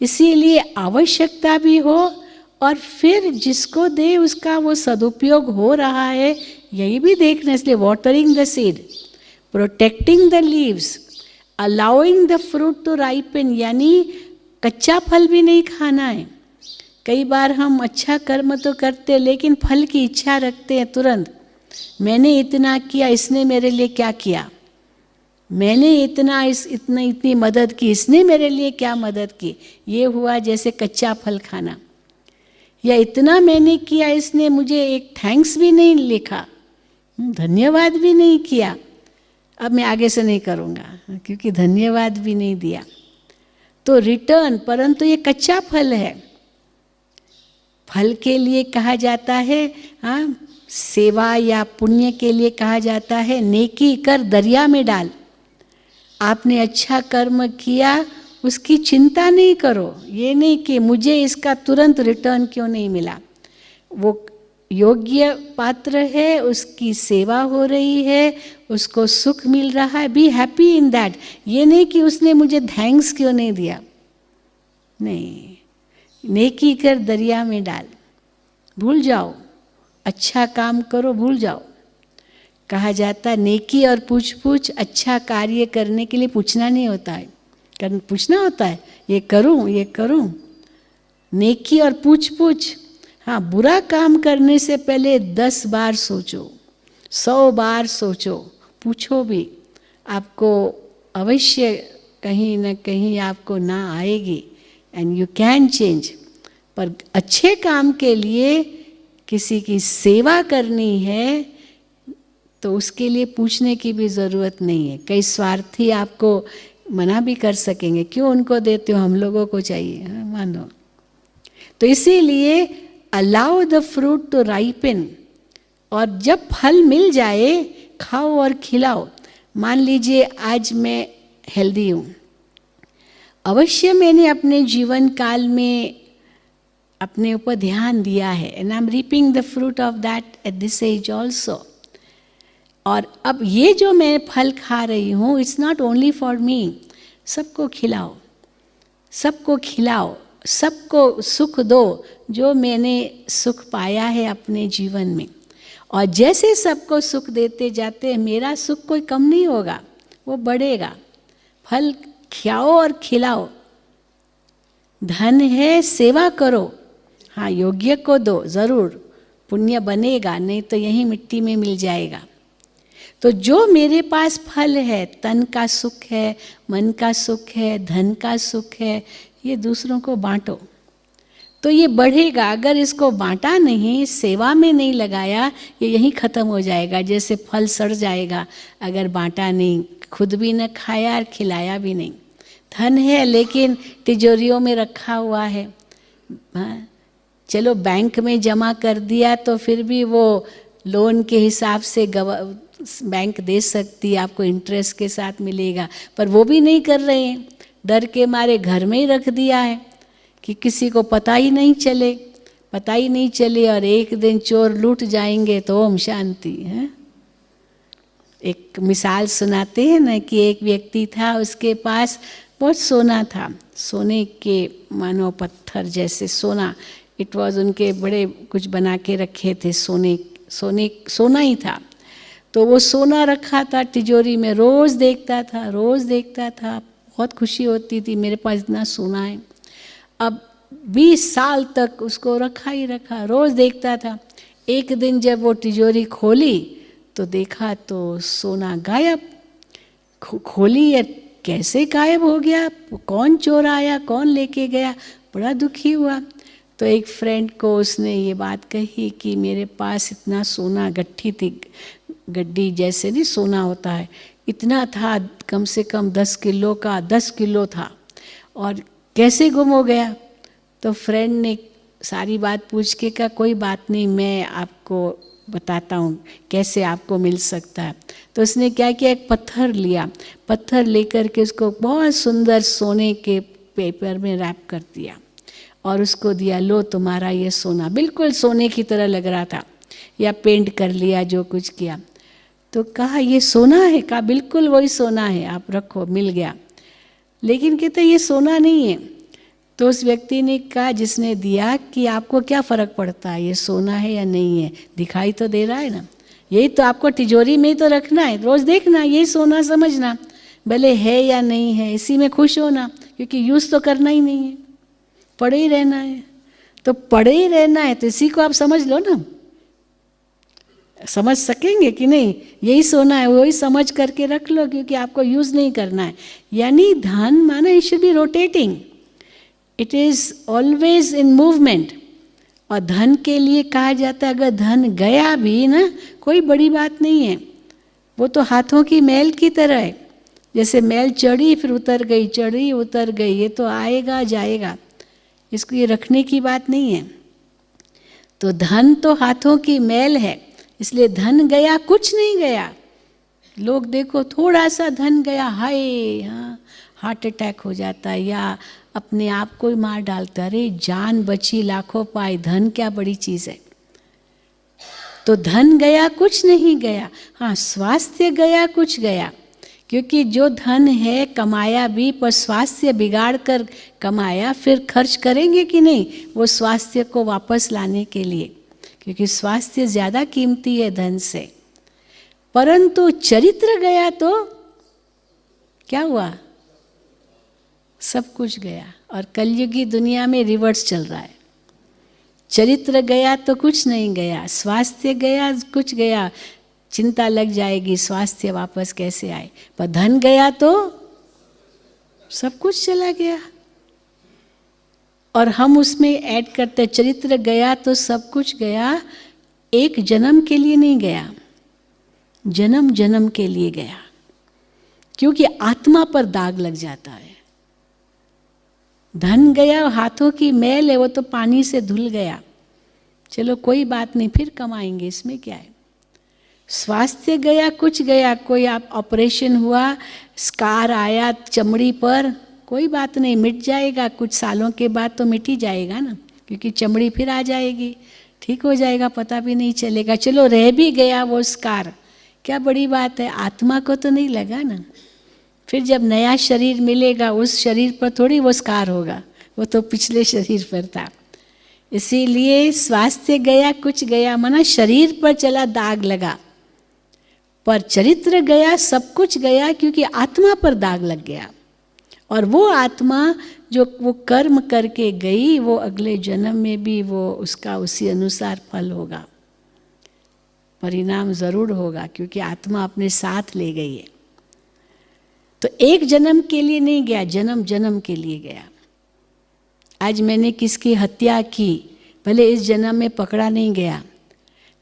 इसीलिए आवश्यकता भी हो और फिर जिसको दे उसका वो सदुपयोग हो रहा है, यही भी देखना। इसलिए watering the seed, protecting the leaves, allowing the fruit to ripen, यानी कच्चा फल भी नहीं खाना है। कई बार हम अच्छा कर्म तो करते लेकिन फल की इच्छा रखते हैं तुरंत। मैंने इतना किया, इसने मेरे लिए क्या किया, मैंने इतनी मदद की, इसने मेरे लिए क्या मदद की, ये हुआ जैसे कच्चा फल खाना। या इतना मैंने किया, इसने मुझे एक थैंक्स भी नहीं लिखा, धन्यवाद भी नहीं किया, अब मैं आगे से नहीं करूँगा क्योंकि धन्यवाद भी नहीं दिया। तो रिटर्न, परंतु ये कच्चा फल है। फल के लिए कहा जाता है, हाँ, सेवा या पुण्य के लिए कहा जाता है नेकी कर दरिया में डाल। आपने अच्छा कर्म किया, उसकी चिंता नहीं करो, ये नहीं कि मुझे इसका तुरंत रिटर्न क्यों नहीं मिला। वो योग्य पात्र है, उसकी सेवा हो रही है, उसको सुख मिल रहा है, बी हैप्पी इन दैट। ये नहीं कि उसने मुझे थैंक्स क्यों नहीं दिया, नहीं, नेकी कर दरिया में डाल, भूल जाओ, अच्छा काम करो, भूल जाओ। कहा जाता है नेकी और पूछ अच्छा कार्य करने के लिए पूछना नहीं होता है, पूछना होता है ये करूं ये करूं। नेकी और पूछ, हाँ, बुरा काम करने से पहले 10 बार सोचो, 100 बार सोचो, पूछो भी, आपको अवश्य कहीं न कहीं आपको ना आएगी एंड यू कैन चेंज। पर अच्छे काम के लिए किसी की सेवा करनी है तो उसके लिए पूछने की भी ज़रूरत नहीं है। कई स्वार्थी आपको मना भी कर सकेंगे, क्यों उनको देते हो, हम लोगों को चाहिए, मानो। तो इसीलिए allow the fruit to ripen, और जब फल मिल जाए खाओ और खिलाओ। मान लीजिए आज मैं हेल्दी हूँ, अवश्य मैंने अपने जीवन काल में अपने ऊपर ध्यान दिया है, and I am reaping the fruit of that at this age also. और अब ये जो मैं फल खा रही हूँ, it's not only for me, सबको खिलाओ, सबको खिलाओ, सबको सुख दो जो मैंने सुख पाया है अपने जीवन में। और जैसे सबको सुख देते जाते हैं, मेरा सुख कोई कम नहीं होगा, वो बढ़ेगा। फल खाओ और खिलाओ, धन है सेवा करो, हाँ योग्य को दो, ज़रूर पुण्य बनेगा, नहीं तो यही मिट्टी में मिल जाएगा। तो जो मेरे पास फल है, तन का सुख है, मन का सुख है, धन का सुख है, ये दूसरों को बांटो तो ये बढ़ेगा। अगर इसको बांटा नहीं, सेवा में नहीं लगाया, ये यहीं ख़त्म हो जाएगा, जैसे फल सड़ जाएगा अगर बांटा नहीं, खुद भी न खाया और खिलाया भी नहीं। धन है लेकिन तिजोरियों में रखा हुआ है, हाँ, चलो बैंक में जमा कर दिया तो फिर भी वो लोन के हिसाब से बैंक दे सकती है, आपको इंटरेस्ट के साथ मिलेगा, पर वो भी नहीं कर रहे हैं, डर के मारे घर में ही रख दिया है कि किसी को पता ही नहीं चले, और एक दिन चोर लूट जाएंगे तो ओम शांति है। एक मिसाल सुनाते हैं ना कि एक व्यक्ति था, उसके पास बहुत सोना था, सोने के मानो पत्थर जैसे सोना, इट वाज, उनके बड़े कुछ बना के रखे थे, सोना ही था। तो वो सोना रखा था तिजोरी में, रोज़ देखता था, बहुत खुशी होती थी, मेरे पास इतना सोना है। अब 20 साल तक उसको रखा, रोज़ देखता था। एक दिन जब वो तिजोरी खोली तो देखा तो सोना गायब। खोली है, कैसे गायब हो गया, कौन चोर आया, कौन लेके गया, बड़ा दुखी हुआ। तो एक फ्रेंड को उसने ये बात कही कि मेरे पास इतना सोना, गट्ठी थी, गड्डी जैसे नहीं सोना होता है, इतना था, कम से कम 10 किलो का, 10 किलो था, और कैसे गुम हो गया। तो फ्रेंड ने सारी बात पूछ के कहा कोई बात नहीं, मैं आपको बताता हूँ कैसे आपको मिल सकता है। तो उसने क्या किया, एक पत्थर लिया, पत्थर लेकर के उसको बहुत सुंदर सोने के पेपर में रैप कर दिया और उसको दिया, लो तुम्हारा ये सोना, बिल्कुल सोने की तरह लग रहा था, या पेंट कर लिया, जो कुछ किया। तो कहा ये सोना है, कहा बिल्कुल वही सोना है, आप रखो, मिल गया। लेकिन कहते ये सोना नहीं है। तो उस व्यक्ति ने कहा जिसने दिया कि आपको क्या फ़र्क पड़ता है ये सोना है या नहीं है, दिखाई तो दे रहा है ना, यही तो आपको तिजोरी में ही तो रखना है, रोज़ देखना, यही सोना समझना, भले है या नहीं है, इसी में खुश होना, क्योंकि यूज़ तो करना ही नहीं है, पड़े ही रहना है। तो पड़े ही रहना है तो इसी को आप समझ लो ना, समझ सकेंगे कि नहीं, यही सोना है, वही समझ करके रख लो, क्योंकि आपको यूज़ नहीं करना है। यानी धन माना it should be rotating, it is always in movement. और धन के लिए कहा जाता है अगर धन गया भी ना, कोई बड़ी बात नहीं है, वो तो हाथों की मैल की तरह है, जैसे मैल चढ़ी फिर उतर गई, चढ़ी उतर गई, ये तो आएगा जाएगा, इसको ये रखने की बात नहीं है। तो धन तो हाथों की मैल है, इसलिए धन गया कुछ नहीं गया। लोग देखो थोड़ा सा धन गया, हाय, हाँ, हार्ट अटैक हो जाता है या अपने आप को ही मार डालता। अरे जान बची लाखों पाए, धन क्या बड़ी चीज़ है। तो धन गया कुछ नहीं गया, हाँ स्वास्थ्य गया कुछ गया, क्योंकि जो धन है कमाया भी, पर स्वास्थ्य बिगाड़ कर कमाया, फिर खर्च करेंगे कि नहीं वो स्वास्थ्य को वापस लाने के लिए, क्योंकि स्वास्थ्य ज़्यादा कीमती है धन से। परंतु चरित्र गया तो क्या हुआ, सब कुछ गया। और कलयुगी दुनिया में रिवर्स चल रहा है, चरित्र गया तो कुछ नहीं गया, स्वास्थ्य गया कुछ गया, चिंता लग जाएगी स्वास्थ्य वापस कैसे आए। पर धन गया तो सब कुछ चला गया। और हम उसमें ऐड करते चरित्र गया तो सब कुछ गया, एक जन्म के लिए नहीं गया, जन्म जन्म के लिए गया, क्योंकि आत्मा पर दाग लग जाता है। धन गया, हाथों की मैल है वो तो पानी से धुल गया, चलो कोई बात नहीं फिर कमाएंगे, इसमें क्या है। स्वास्थ्य गया कुछ गया, कोई आप ऑपरेशन हुआ, स्कार आया चमड़ी पर, कोई बात नहीं मिट जाएगा, कुछ सालों के बाद तो मिट ही जाएगा ना, क्योंकि चमड़ी फिर आ जाएगी, ठीक हो जाएगा, पता भी नहीं चलेगा। चलो रह भी गया वो स्कार, क्या बड़ी बात है, आत्मा को तो नहीं लगा ना। फिर जब नया शरीर मिलेगा उस शरीर पर थोड़ी वो स्कार होगा, वो तो पिछले शरीर पर था। इसीलिए स्वास्थ्य गया कुछ गया, माना शरीर पर चला दाग लगा, पर चरित्र गया सब कुछ गया, क्योंकि आत्मा पर दाग लग गया। और वो आत्मा जो वो कर्म करके गई, वो अगले जन्म में भी वो उसका उसी अनुसार फल होगा, परिणाम जरूर होगा, क्योंकि आत्मा अपने साथ ले गई है। तो एक जन्म के लिए नहीं गया, जन्म जन्म के लिए गया। आज मैंने किसकी हत्या की, भले इस जन्म में पकड़ा नहीं गया,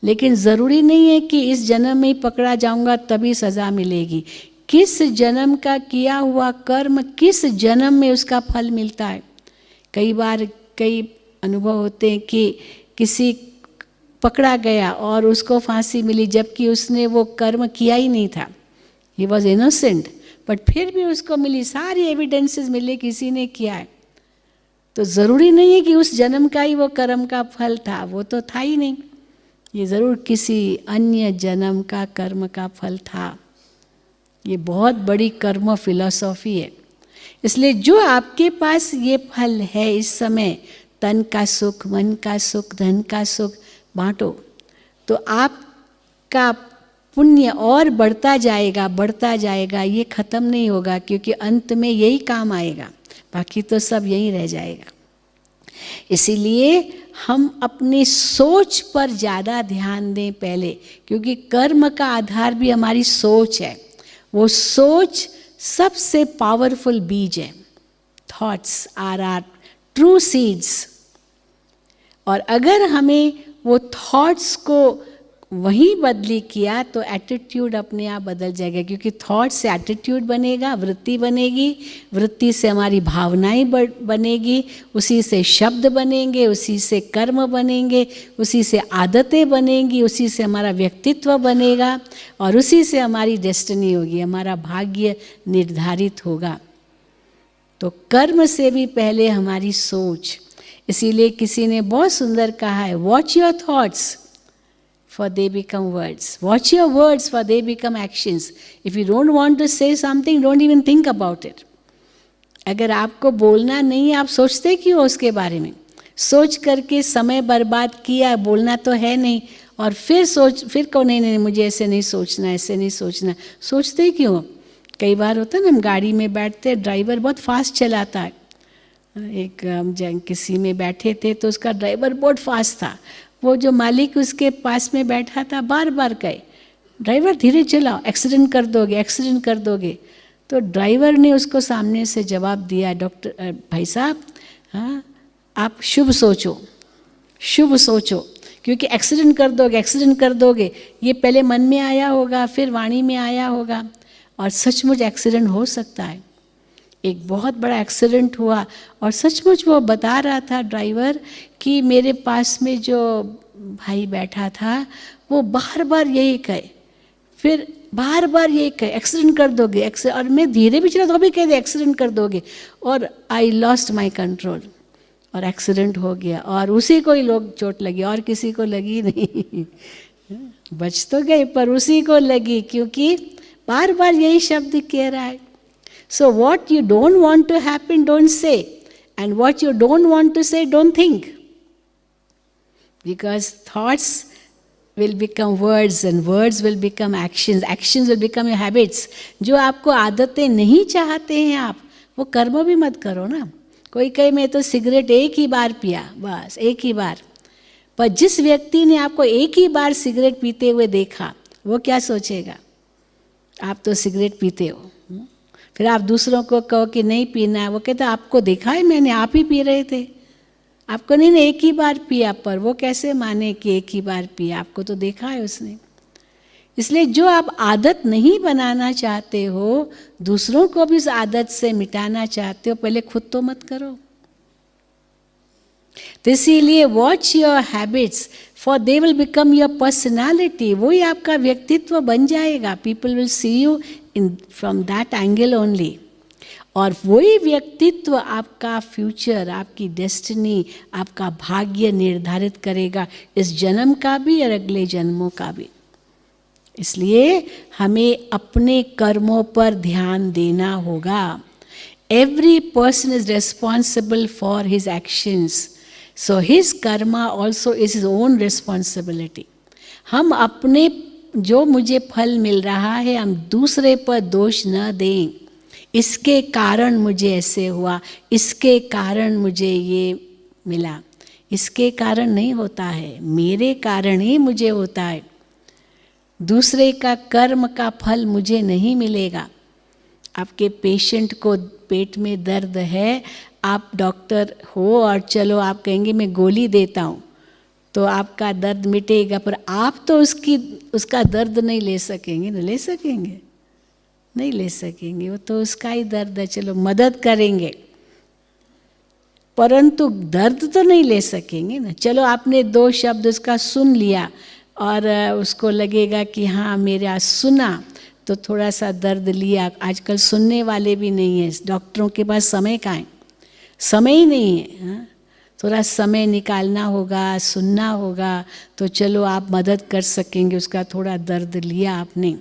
लेकिन ज़रूरी नहीं है कि इस जन्म में ही पकड़ा जाऊंगा तभी सज़ा मिलेगी। किस जन्म का किया हुआ कर्म किस जन्म में उसका फल मिलता है। कई बार कई अनुभव होते हैं कि किसी पकड़ा गया और उसको फांसी मिली, जबकि उसने वो कर्म किया ही नहीं था, ही वॉज इनोसेंट, बट फिर भी उसको मिली, सारी एविडेंसेस मिले किसी ने किया है। तो ज़रूरी नहीं है कि उस जन्म का ही वो कर्म का फल था, वो तो था ही नहीं, ये ज़रूर किसी अन्य जन्म का कर्म का फल था। ये बहुत बड़ी कर्म फिलॉसफी है। इसलिए जो आपके पास ये फल है इस समय, तन का सुख, मन का सुख, धन का सुख, बांटो, तो आपका पुण्य और बढ़ता जाएगा, बढ़ता जाएगा, ये खत्म नहीं होगा, क्योंकि अंत में यही काम आएगा, बाकी तो सब यहीं रह जाएगा। इसीलिए हम अपनी सोच पर ज़्यादा ध्यान दें पहले, क्योंकि कर्म का आधार भी हमारी सोच है। वो सोच सबसे पावरफुल बीज है। Thoughts are are true seeds. और अगर हमें वो थॉट्स को वहीं बदली किया तो एटीट्यूड अपने आप बदल जाएगा, क्योंकि थॉट से एटीट्यूड बनेगा, वृत्ति बनेगी, वृत्ति से हमारी भावनाएं बनेगी, उसी से शब्द बनेंगे, उसी से कर्म बनेंगे, उसी से आदतें बनेंगी, उसी से हमारा व्यक्तित्व बनेगा, और उसी से हमारी डेस्टिनी होगी, हमारा भाग्य निर्धारित होगा। तो कर्म से भी पहले हमारी सोच। इसीलिए किसी ने बहुत सुंदर कहा है, watch your thoughts for they become words. Watch your words for they become actions. If you don't want to say something, don't even think about it. अगर आपको बोलना नहीं, आप सोचते क्यों उसके बारे में? सोच करके समय बर्बाद किया, बोलना तो है नहीं, और फिर को नहीं मुझे ऐसे नहीं सोचना, ऐसे नहीं सोचना, सोचते क्यों? कई बार होता है ना, हम गाड़ी में बैठते, ड्राइवर बहुत फास्ट चलाता है। एक हम किसी में बैठे थे तो उसका ड्राइवर बहुत फास्ट था, वो जो मालिक उसके पास में बैठा था बार बार कहे, ड्राइवर धीरे चलाओ, एक्सीडेंट कर दोगे, एक्सीडेंट कर दोगे। तो ड्राइवर ने उसको सामने से जवाब दिया, डॉक्टर भाई साहब, हाँ आप शुभ सोचो, शुभ सोचो, क्योंकि एक्सीडेंट कर दोगे, एक्सीडेंट कर दोगे, ये पहले मन में आया होगा, फिर वाणी में आया होगा, और सचमुच एक्सीडेंट हो सकता है। एक बहुत बड़ा एक्सीडेंट हुआ, और सचमुच वो बता रहा था ड्राइवर कि मेरे पास में जो भाई बैठा था वो बार बार यही कहे, फिर बार बार यही कहे एक्सीडेंट कर दोगे, और मैं धीरे भी चला तो भी कह दे एक्सीडेंट कर दोगे, और आई लॉस्ट माई कंट्रोल, और एक्सीडेंट हो गया, और उसी को ही लोग चोट लगी और किसी को लगी नहीं। बच तो गए पर उसी को लगी, क्योंकि बार बार यही शब्द कह रहा है। So what you don't want to happen don't say, and what you don't want to say don't think, because thoughts will become words and words will become actions, actions will become your habits। जो आपको आदतें नहीं चाहते हैं आप, वो कर्म भी मत करो ना। कोई कहे मैं तो सिगरेट एक ही बार पिया, बस एक ही बार, पर जिस व्यक्ति ने आपको एक ही बार सिगरेट पीते हुए देखा, वो क्या सोचेगा? आप तो सिगरेट पीते हो, फिर आप दूसरों को कहो कि नहीं पीना है, वो कहते आपको देखा है मैंने, आप ही पी रहे थे, आपको नहीं ना एक ही बार पिया, पर वो कैसे माने कि एक ही बार पिया, आपको तो देखा है उसने। इसलिए जो आप आदत नहीं बनाना चाहते हो, दूसरों को भी उस आदत से मिटाना चाहते हो, पहले खुद तो मत करो। तो इसीलिए watch your habits, for they will become your personality, वही आपका व्यक्तित्व बन जाएगा। People will see you in from that angle only, और वही व्यक्तित्व आपका फ्यूचर, आपकी डेस्टिनी, आपका भाग्य निर्धारित करेगा, इस जन्म का भी और अगले जन्मों का भी। इसलिए हमें अपने कर्मों पर ध्यान देना होगा। Every person is responsible for his actions, so his Karma also is his own responsibility. हम अपने जो मुझे फल मिल रहा है, हम दूसरे पर दोष न दें, इसके कारण मुझे ऐसे हुआ, इसके कारण मुझे ये मिला, इसके कारण नहीं होता है, मेरे कारण ही मुझे होता है। दूसरे का कर्म का फल मुझे नहीं मिलेगा। आपके पेशेंट को पेट में दर्द है, आप डॉक्टर हो और चलो आप कहेंगे मैं गोली देता हूँ तो आपका दर्द मिटेगा, पर आप तो उसका दर्द नहीं ले सकेंगे ना, ले सकेंगे? नहीं ले सकेंगे, वो तो उसका ही दर्द है, चलो मदद करेंगे, परंतु दर्द तो नहीं ले सकेंगे ना। चलो आपने 2 शब्द उसका सुन लिया और उसको लगेगा कि हाँ मेरा सुना तो थोड़ा सा दर्द लिया। आजकल सुनने वाले भी नहीं है, डॉक्टरों के पास समय कहाँ है, समय ही नहीं है। हाँ? थोड़ा समय निकालना होगा, सुनना होगा, तो चलो आप मदद कर सकेंगे, उसका थोड़ा दर्द लिया आपने,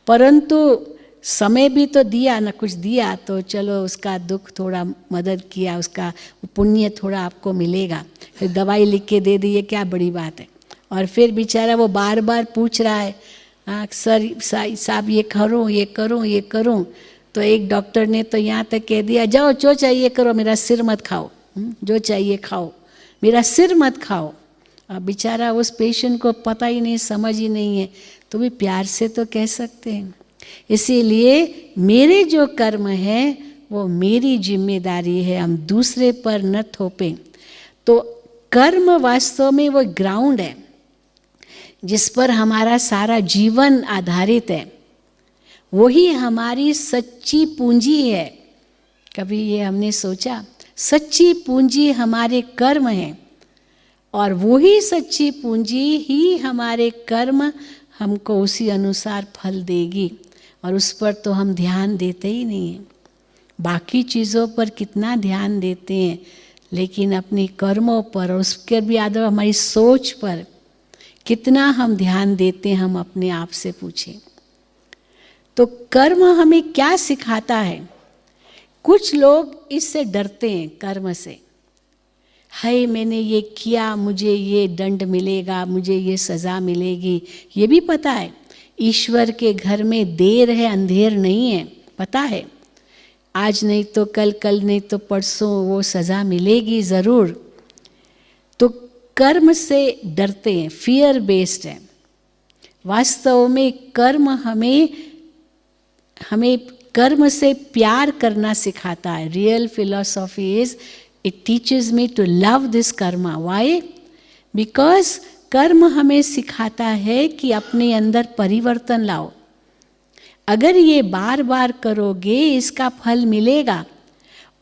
परंतु समय भी तो दिया ना, कुछ दिया तो चलो उसका दुख थोड़ा मदद किया, उसका पुण्य थोड़ा आपको मिलेगा। फिर दवाई लिख के दे दी, ये क्या बड़ी बात है। और फिर बेचारा वो बार बार पूछ रहा है, सर साहब ये करूँ ये करूँ ये करूँ, तो एक डॉक्टर ने तो यहाँ तक कह दिया जाओ जो चाहिए करो, मेरा सिर मत खाओ, जो चाहिए खाओ, मेरा सिर मत खाओ। अब बेचारा उस पेशेंट को पता ही नहीं, समझ ही नहीं है, तो भी प्यार से तो कह सकते हैं। इसीलिए मेरे जो कर्म है वो मेरी जिम्मेदारी है, हम दूसरे पर न थोपें। तो कर्म वास्तव में वो ग्राउंड है जिस पर हमारा सारा जीवन आधारित है, वही हमारी सच्ची पूंजी है। कभी ये हमने सोचा, सच्ची पूंजी हमारे कर्म हैं, और वही सच्ची पूंजी ही हमारे कर्म हमको उसी अनुसार फल देगी, और उस पर तो हम ध्यान देते ही नहीं हैं। बाकी चीज़ों पर कितना ध्यान देते हैं, लेकिन अपने कर्मों पर और उसके भी आदर हमारी सोच पर कितना हम ध्यान देते हैं, हम अपने आप से पूछें। तो कर्म हमें क्या सिखाता है? कुछ लोग इससे डरते हैं, कर्म से। हाय मैंने ये किया, मुझे ये दंड मिलेगा, मुझे ये सज़ा मिलेगी। ये भी पता है ईश्वर के घर में देर है अंधेर नहीं है, पता है आज नहीं तो कल, कल नहीं तो परसों वो सज़ा मिलेगी ज़रूर। तो कर्म से डरते हैं, फियर बेस्ड है। वास्तव में कर्म हमें कर्म से प्यार करना सिखाता है। Real philosophy is it teaches me to love this karma. Why? Because कर्म हमें सिखाता है कि अपने अंदर परिवर्तन लाओ। अगर ये बार बार करोगे इसका फल मिलेगा,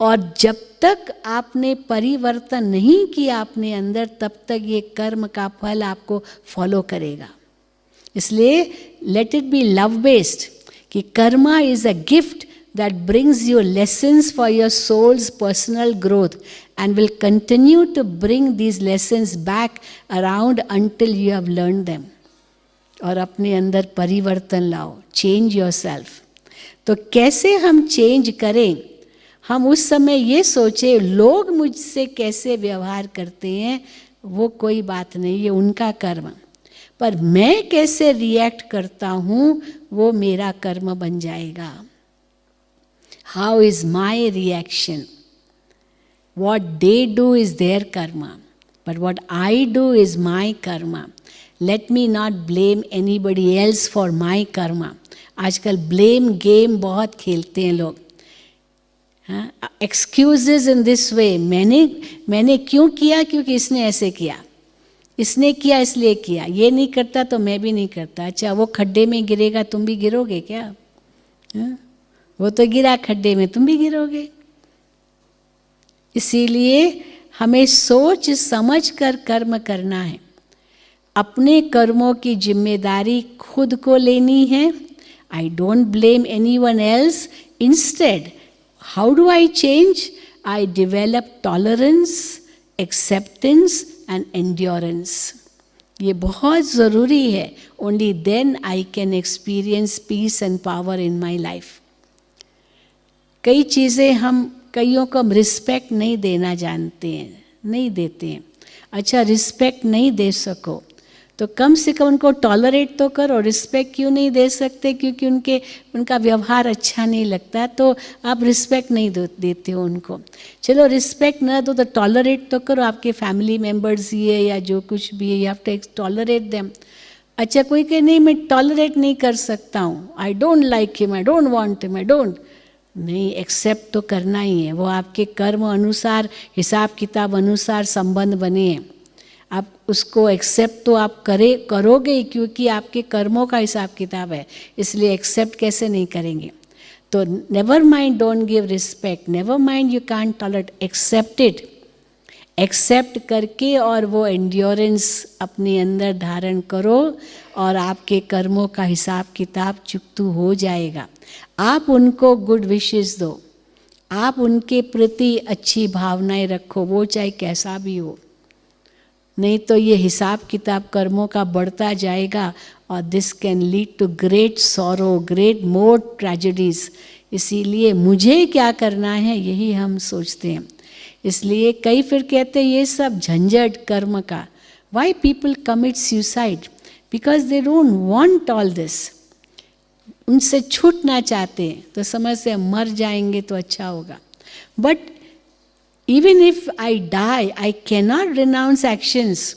और जब तक आपने परिवर्तन नहीं किया अपने अंदर, तब तक ये कर्म का फल आपको फॉलो करेगा। इसलिए let it be love based, कि karma is a gift that brings you lessons for your soul's personal growth and will continue to bring these lessons back around until you have learned them. और अपने अंदर परिवर्तन लाओ, change yourself. तो कैसे हम change करें? हम उस समय ये सोचे लोग मुझसे कैसे व्यवहार करते हैं वो कोई बात नहीं, ये उनका कर्म, पर मैं कैसे रिएक्ट करता हूँ वो मेरा कर्म बन जाएगा। How is my reaction? What they do is their karma, but what I do is my karma. Let me not blame anybody else for my karma. आजकल blame game बहुत खेलते हैं लोग, हाँ, excuses in this way, मैंने क्यों किया, क्योंकि इसने ऐसे किया, इसने किया इसलिए किया, ये नहीं करता तो मैं भी नहीं करता। अच्छा वो खड्डे में गिरेगा तुम भी गिरोगे क्या? हाँ? वो तो गिरा खड्डे में, तुम भी गिरोगे। इसीलिए हमें सोच समझ कर कर्म करना है, अपने कर्मों की जिम्मेदारी खुद को लेनी है। I don't blame anyone else, instead how do I change? I develop tolerance, acceptance and endurance. ये बहुत ज़रूरी है। Only then I can experience peace and power in my life. कई चीज़ें हम कईयों को हम रिस्पेक्ट नहीं देना जानते हैं, नहीं देते हैं। अच्छा रिस्पेक्ट नहीं दे सको तो कम से कम उनको टॉलरेट तो करो। रिस्पेक्ट क्यों नहीं दे सकते? क्योंकि उनका व्यवहार अच्छा नहीं लगता, तो आप रिस्पेक्ट नहीं देते हो उनको। चलो रिस्पेक्ट ना दो तो टॉलरेट तो करो। आपके फैमिली मेम्बर्स ही है या जो कुछ भी है, you have to tolerate them. अच्छा कोई कहे नहीं मैं टॉलरेट नहीं कर सकता हूँ, I don't like him, I don't want him, I don't, नहीं, एक्सेप्ट तो करना ही है। वो आपके कर्म अनुसार, हिसाब किताब अनुसार संबंध बने हैं, आप उसको एक्सेप्ट तो आप करोगे ही, क्योंकि आपके कर्मों का हिसाब किताब है। इसलिए एक्सेप्ट कैसे नहीं करेंगे? तो never mind don't give respect, never mind you can't tolerate, accept it. Accept करके और वो एंड्योरेंस अपने अंदर धारण करो और आपके कर्मों का हिसाब किताब चुकतू हो जाएगा। आप उनको गुड विशेस दो, आप उनके प्रति अच्छी भावनाएं रखो, वो चाहे कैसा भी हो। नहीं तो ये हिसाब किताब कर्मों का बढ़ता जाएगा और this can lead to great sorrow, great more tragedies. इसीलिए मुझे क्या करना है यही हम सोचते हैं। इसलिए कई फिर कहते हैं ये सब झंझट कर्म का। Why people commit suicide? Because they don't want all this. उनसे छूटना चाहते हैं, तो समझते हैं मर जाएंगे तो अच्छा होगा। But even if I die I cannot renounce actions,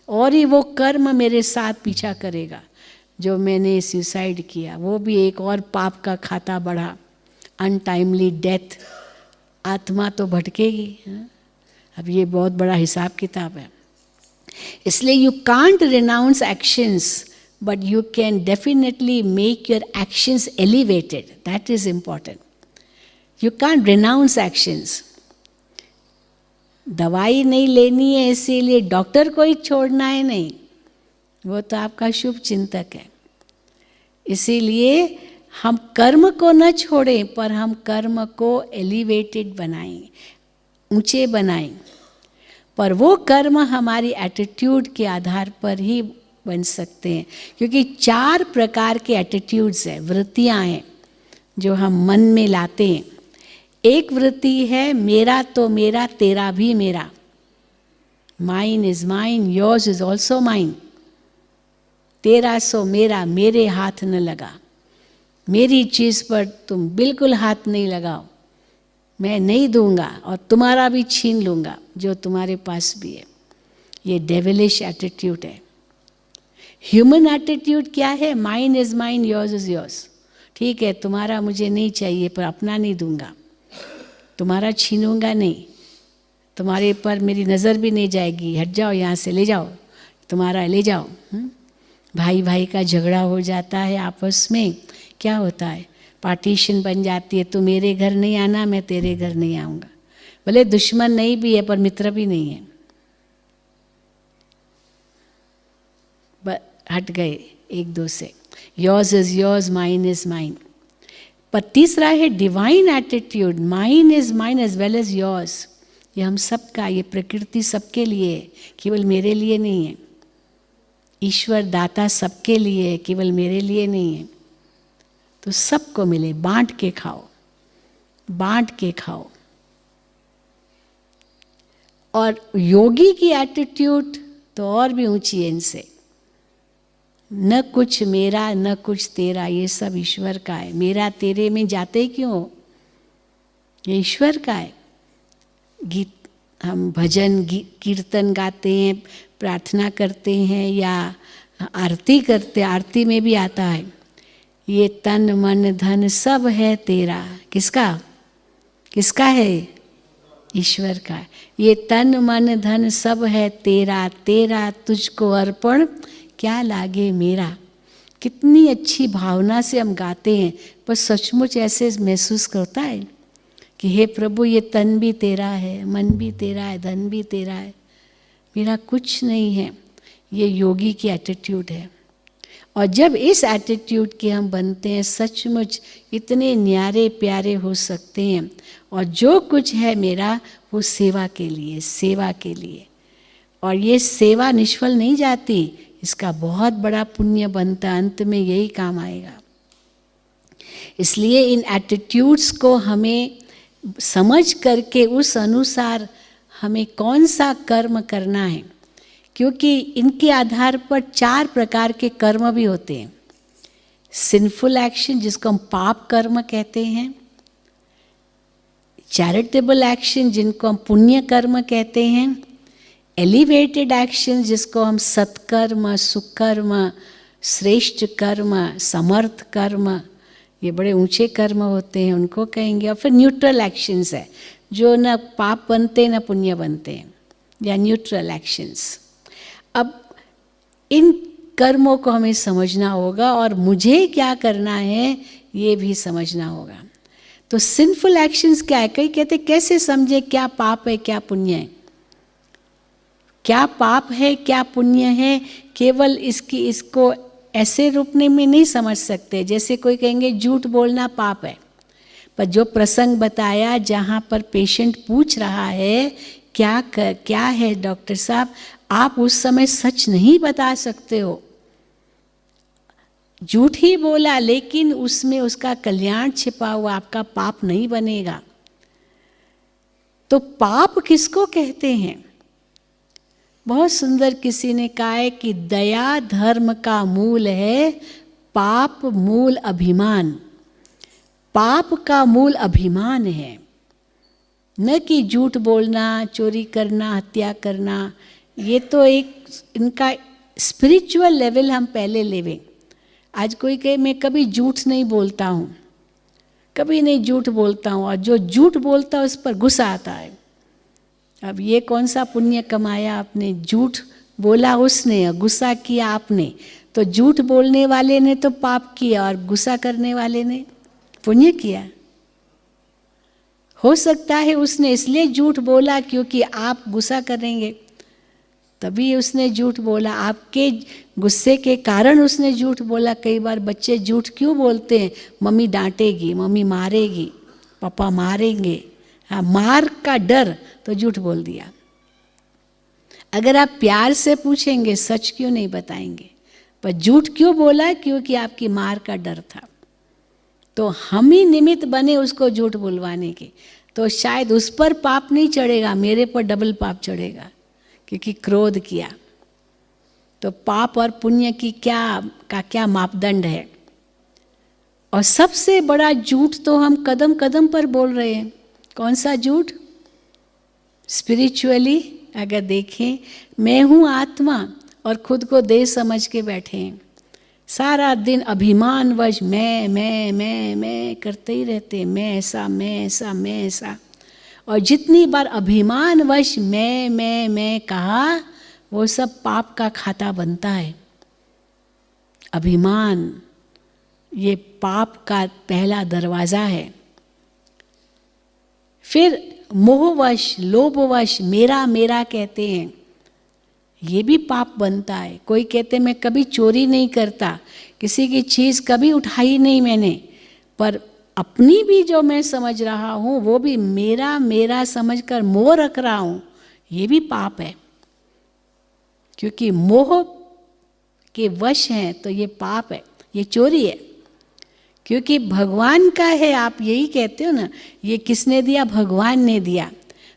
और ही वो कर्म मेरे साथ पीछा करेगा जो मैंने सुसाइड किया। वो भी एक और पाप का खाता बढ़ा, अनटाइमली डेथ। आत्मा तो भटकेगी। अब ये बहुत बड़ा हिसाब किताब है। इसलिए you can't renounce actions, but you can definitely make your actions elevated. That is important. You can't renounce actions. दवाई नहीं लेनी है इसीलिए डॉक्टर को ही छोड़ना है, नहीं, वो तो आपका शुभ चिंतक है। इसीलिए हम कर्म को न छोड़ें, पर हम कर्म को एलिवेटेड बनाएं, ऊंचे बनाएं। पर वो कर्म हमारी एटीट्यूड के आधार पर ही बन सकते हैं, क्योंकि 4 प्रकार के एटीट्यूड्स हैं, वृत्तियां हैं जो हम मन में लाते हैं। एक वृत्ति है मेरा तो मेरा, तेरा भी मेरा। Mine is mine, yours is also mine. तेरा सो मेरा, मेरे हाथ न लगा, मेरी चीज़ पर तुम बिल्कुल हाथ नहीं लगाओ, मैं नहीं दूंगा और तुम्हारा भी छीन लूँगा जो तुम्हारे पास भी है। ये डेविलिश एटीट्यूड है। ह्यूमन एटीट्यूड क्या है? Mine is mine, yours is yours. ठीक है, तुम्हारा मुझे नहीं चाहिए पर अपना नहीं दूंगा, तुम्हारा छीनूंगा नहीं, तुम्हारे पर मेरी नज़र भी नहीं जाएगी, हट जाओ यहाँ से, ले जाओ, तुम्हारा ले जाओ। भाई भाई का झगड़ा हो जाता है आपस में, क्या होता है? पार्टीशन बन जाती है, तू मेरे घर नहीं आना, मैं तेरे घर नहीं आऊँगा। भले दुश्मन नहीं भी है पर मित्र भी नहीं है, हट गए एक दो से। Yours is yours, mine is mine. पर तीसरा है divine attitude, mine is mine as well as yours. ये हम सबका, ये प्रकृति सबके लिए है, केवल मेरे लिए नहीं है। ईश्वर दाता सबके लिए है, केवल मेरे लिए नहीं है। तो सबको मिले, बांट के खाओ, बांट के खाओ। और योगी की एटीट्यूड तो और भी ऊंची है इनसे। न कुछ मेरा न कुछ तेरा, ये सब ईश्वर का है। मेरा तेरे में जाते क्यों, ये ईश्वर का है। गीत हम भजन कीर्तन गाते हैं, प्रार्थना करते हैं या आरती करते, आरती में भी आता है ये तन मन धन सब है तेरा। किसका, किसका है, ईश्वर का। ये तन मन धन सब है तेरा, तेरा तुझको अर्पण क्या लागे मेरा। कितनी अच्छी भावना से हम गाते हैं, पर सचमुच ऐसे महसूस करता है कि हे प्रभु ये तन भी तेरा है, मन भी तेरा है, धन भी तेरा है, मेरा कुछ नहीं है। ये योगी की एटीट्यूड है। और जब इस एटीट्यूड के हम बनते हैं, सचमुच इतने न्यारे प्यारे हो सकते हैं। और जो कुछ है मेरा वो सेवा के लिए, सेवा के लिए। और ये सेवा निष्फल नहीं जाती, इसका बहुत बड़ा पुण्य बनता है, अंत में यही काम आएगा। इसलिए इन एटीट्यूड्स को हमें समझ करके उस अनुसार हमें कौन सा कर्म करना है, क्योंकि इनके आधार पर 4 प्रकार के कर्म भी होते हैं। सिंफुल एक्शन जिसको हम पाप कर्म कहते हैं, चैरिटेबल एक्शन जिनको हम पुण्य कर्म कहते हैं, एलिवेटेड एक्शन जिसको हम सत्कर्म, सुकर्म, श्रेष्ठ कर्म, समर्थ कर्म, ये बड़े ऊंचे कर्म होते हैं, उनको कहेंगे। और फिर न्यूट्रल एक्शंस है जो न पाप बनते न पुण्य बनते हैं, या न्यूट्रल एक्शंस। अब इन कर्मों को हमें समझना होगा और मुझे क्या करना है ये भी समझना होगा। तो सिंफुल एक्शंस क्या है, कई कहते कैसे समझे क्या पाप है क्या पुण्य है। क्या पाप है क्या पुण्य है, केवल इसको ऐसे रूप में नहीं समझ सकते। जैसे कोई कहेंगे झूठ बोलना पाप है, पर जो प्रसंग बताया जहाँ पर पेशेंट पूछ रहा है क्या है डॉक्टर साहब, आप उस समय सच नहीं बता सकते हो, झूठ ही बोला, लेकिन उसमें उसका कल्याण छिपा हुआ, आपका पाप नहीं बनेगा। तो पाप किसको कहते हैं? बहुत सुंदर किसी ने कहा है कि दया धर्म का मूल है, पाप मूल अभिमान। पाप का मूल अभिमान है, न कि झूठ बोलना, चोरी करना, हत्या करना। ये तो एक इनका स्पिरिचुअल लेवल हम पहले लेवें। आज कोई कहे मैं कभी झूठ नहीं बोलता हूँ, कभी नहीं झूठ बोलता हूँ, और जो झूठ बोलता है उस पर गुस्सा आता है। अब ये कौन सा पुण्य कमाया आपने? झूठ बोला उसने, गुस्सा किया आपने। तो झूठ बोलने वाले ने तो पाप किया और गुस्सा करने वाले ने पुण्य किया। हो सकता है उसने इसलिए झूठ बोला क्योंकि आप गुस्सा करेंगे, तभी उसने झूठ बोला। आपके गुस्से के कारण उसने झूठ बोला। कई बार बच्चे झूठ क्यों बोलते हैं? मम्मी डांटेगी, मम्मी मारेगी, पापा मारेंगे, हाँ, मार का डर, तो झूठ बोल दिया। अगर आप प्यार से पूछेंगे सच क्यों नहीं बताएंगे, पर झूठ क्यों बोला? क्योंकि आपकी मार का डर था। तो हम ही निमित्त बने उसको झूठ बुलवाने के। तो शायद उस पर पाप नहीं चढ़ेगा, मेरे पर डबल पाप चढ़ेगा, क्योंकि क्रोध किया। तो पाप और पुण्य की क्या मापदंड है? और सबसे बड़ा झूठ तो हम कदम कदम पर बोल रहे हैं। कौन सा झूठ? स्पिरिचुअली अगर देखें, मैं हूँ आत्मा और खुद को देह समझ के बैठे हैं। सारा दिन अभिमानवश मैं करते ही रहते हैं, मैं ऐसा मैं ऐसा मैं ऐसा। और जितनी बार अभिमानवश मैं कहा, वो सब पाप का खाता बनता है। अभिमान ये पाप का पहला दरवाज़ा है। फिर मोहवश, लोभवश मेरा मेरा कहते हैं, ये भी पाप बनता है। कोई कहते मैं कभी चोरी नहीं करता, किसी की चीज़ कभी उठाई नहीं मैंने, पर अपनी भी जो मैं समझ रहा हूँ वो भी मेरा मेरा समझकर मोह रख रहा हूँ, ये भी पाप है। क्योंकि मोह के वश हैं तो ये पाप है, ये चोरी है। क्योंकि भगवान का है, आप यही कहते हो ना, ये किसने दिया? भगवान ने दिया।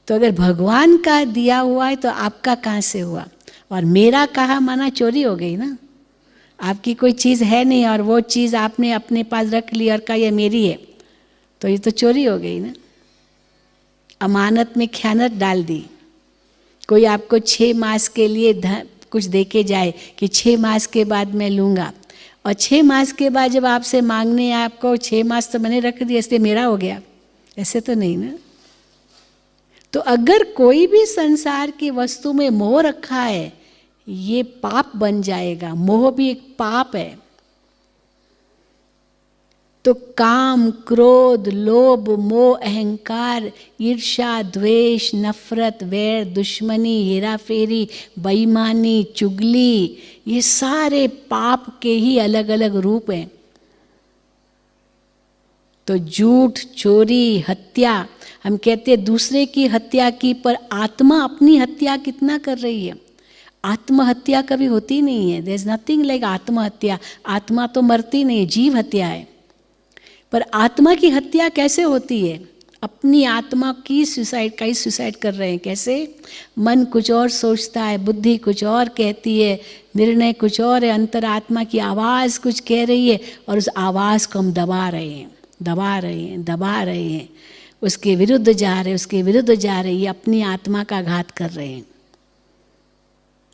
तो अगर भगवान का दिया हुआ है तो आपका कहाँ से हुआ? और मेरा कहा माना चोरी हो गई ना। आपकी कोई चीज़ है नहीं और वो चीज़ आपने अपने पास रख ली और कहा ये मेरी है, तो ये तो चोरी हो गई ना। अमानत में ख़यानत डाल दी। कोई आपको 6 मास के लिए कुछ दे के जाए कि 6 मास के बाद मैं लूँगा, और 6 मास के बाद जब आपसे मांगने आए आपको 6 मास तो मैंने रख दिया इसलिए मेरा हो गया, ऐसे तो नहीं ना। तो अगर कोई भी संसार की वस्तु में मोह रखा है, ये पाप बन जाएगा। मोह भी एक पाप है। तो काम, क्रोध, लोभ, मोह, अहंकार, ईर्ष्या, द्वेष, नफरत, वैर, दुश्मनी, हेराफेरी, बेईमानी, चुगली, ये सारे पाप के ही अलग अलग रूप हैं। तो झूठ, चोरी, हत्या, हम कहते हैं दूसरे की हत्या की, पर आत्मा अपनी हत्या कितना कर रही है? आत्महत्या कभी होती नहीं है। देयर इज नथिंग लाइक आत्महत्या। आत्मा तो मरती नहीं है, जीव हत्या है। पर आत्मा की हत्या कैसे होती है? अपनी आत्मा की सुसाइड कर रहे हैं। कैसे? मन कुछ और सोचता है, बुद्धि कुछ और कहती है, निर्णय कुछ और है, अंतरात्मा की आवाज़ कुछ कह रही है और उस आवाज़ को हम दबा रहे हैं, उसके विरुद्ध जा रहे हैं, ये अपनी आत्मा का घात कर रहे हैं।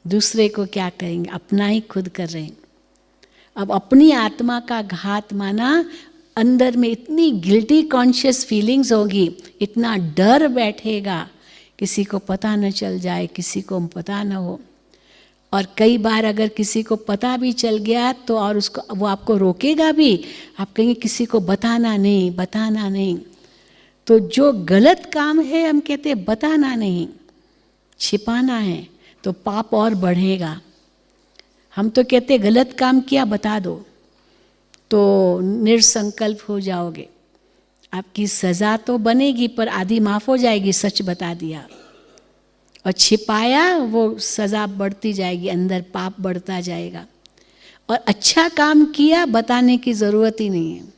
दूसरे को क्या करेंगे? अपना ही खुद कर रहे हैं। अब अपनी आत्मा का घात माना अंदर में इतनी गिल्टी कॉन्शियस फीलिंग्स होगी, इतना डर बैठेगा, किसी को पता न चल जाए, किसी को पता न हो। और कई बार अगर किसी को पता भी चल गया तो और उसको वो आपको रोकेगा भी, आप कहेंगे किसी को बताना नहीं। तो जो गलत काम है हम कहते हैं बताना नहीं, छिपाना है, तो पाप और बढ़ेगा। हम तो कहते गलत काम किया बता दो तो निरसंकल्प हो जाओगे, आपकी सज़ा तो बनेगी पर आधी माफ़ हो जाएगी, सच बता दिया। और छिपाया वो सज़ा बढ़ती जाएगी, अंदर पाप बढ़ता जाएगा। और अच्छा काम किया बताने की ज़रूरत ही नहीं है।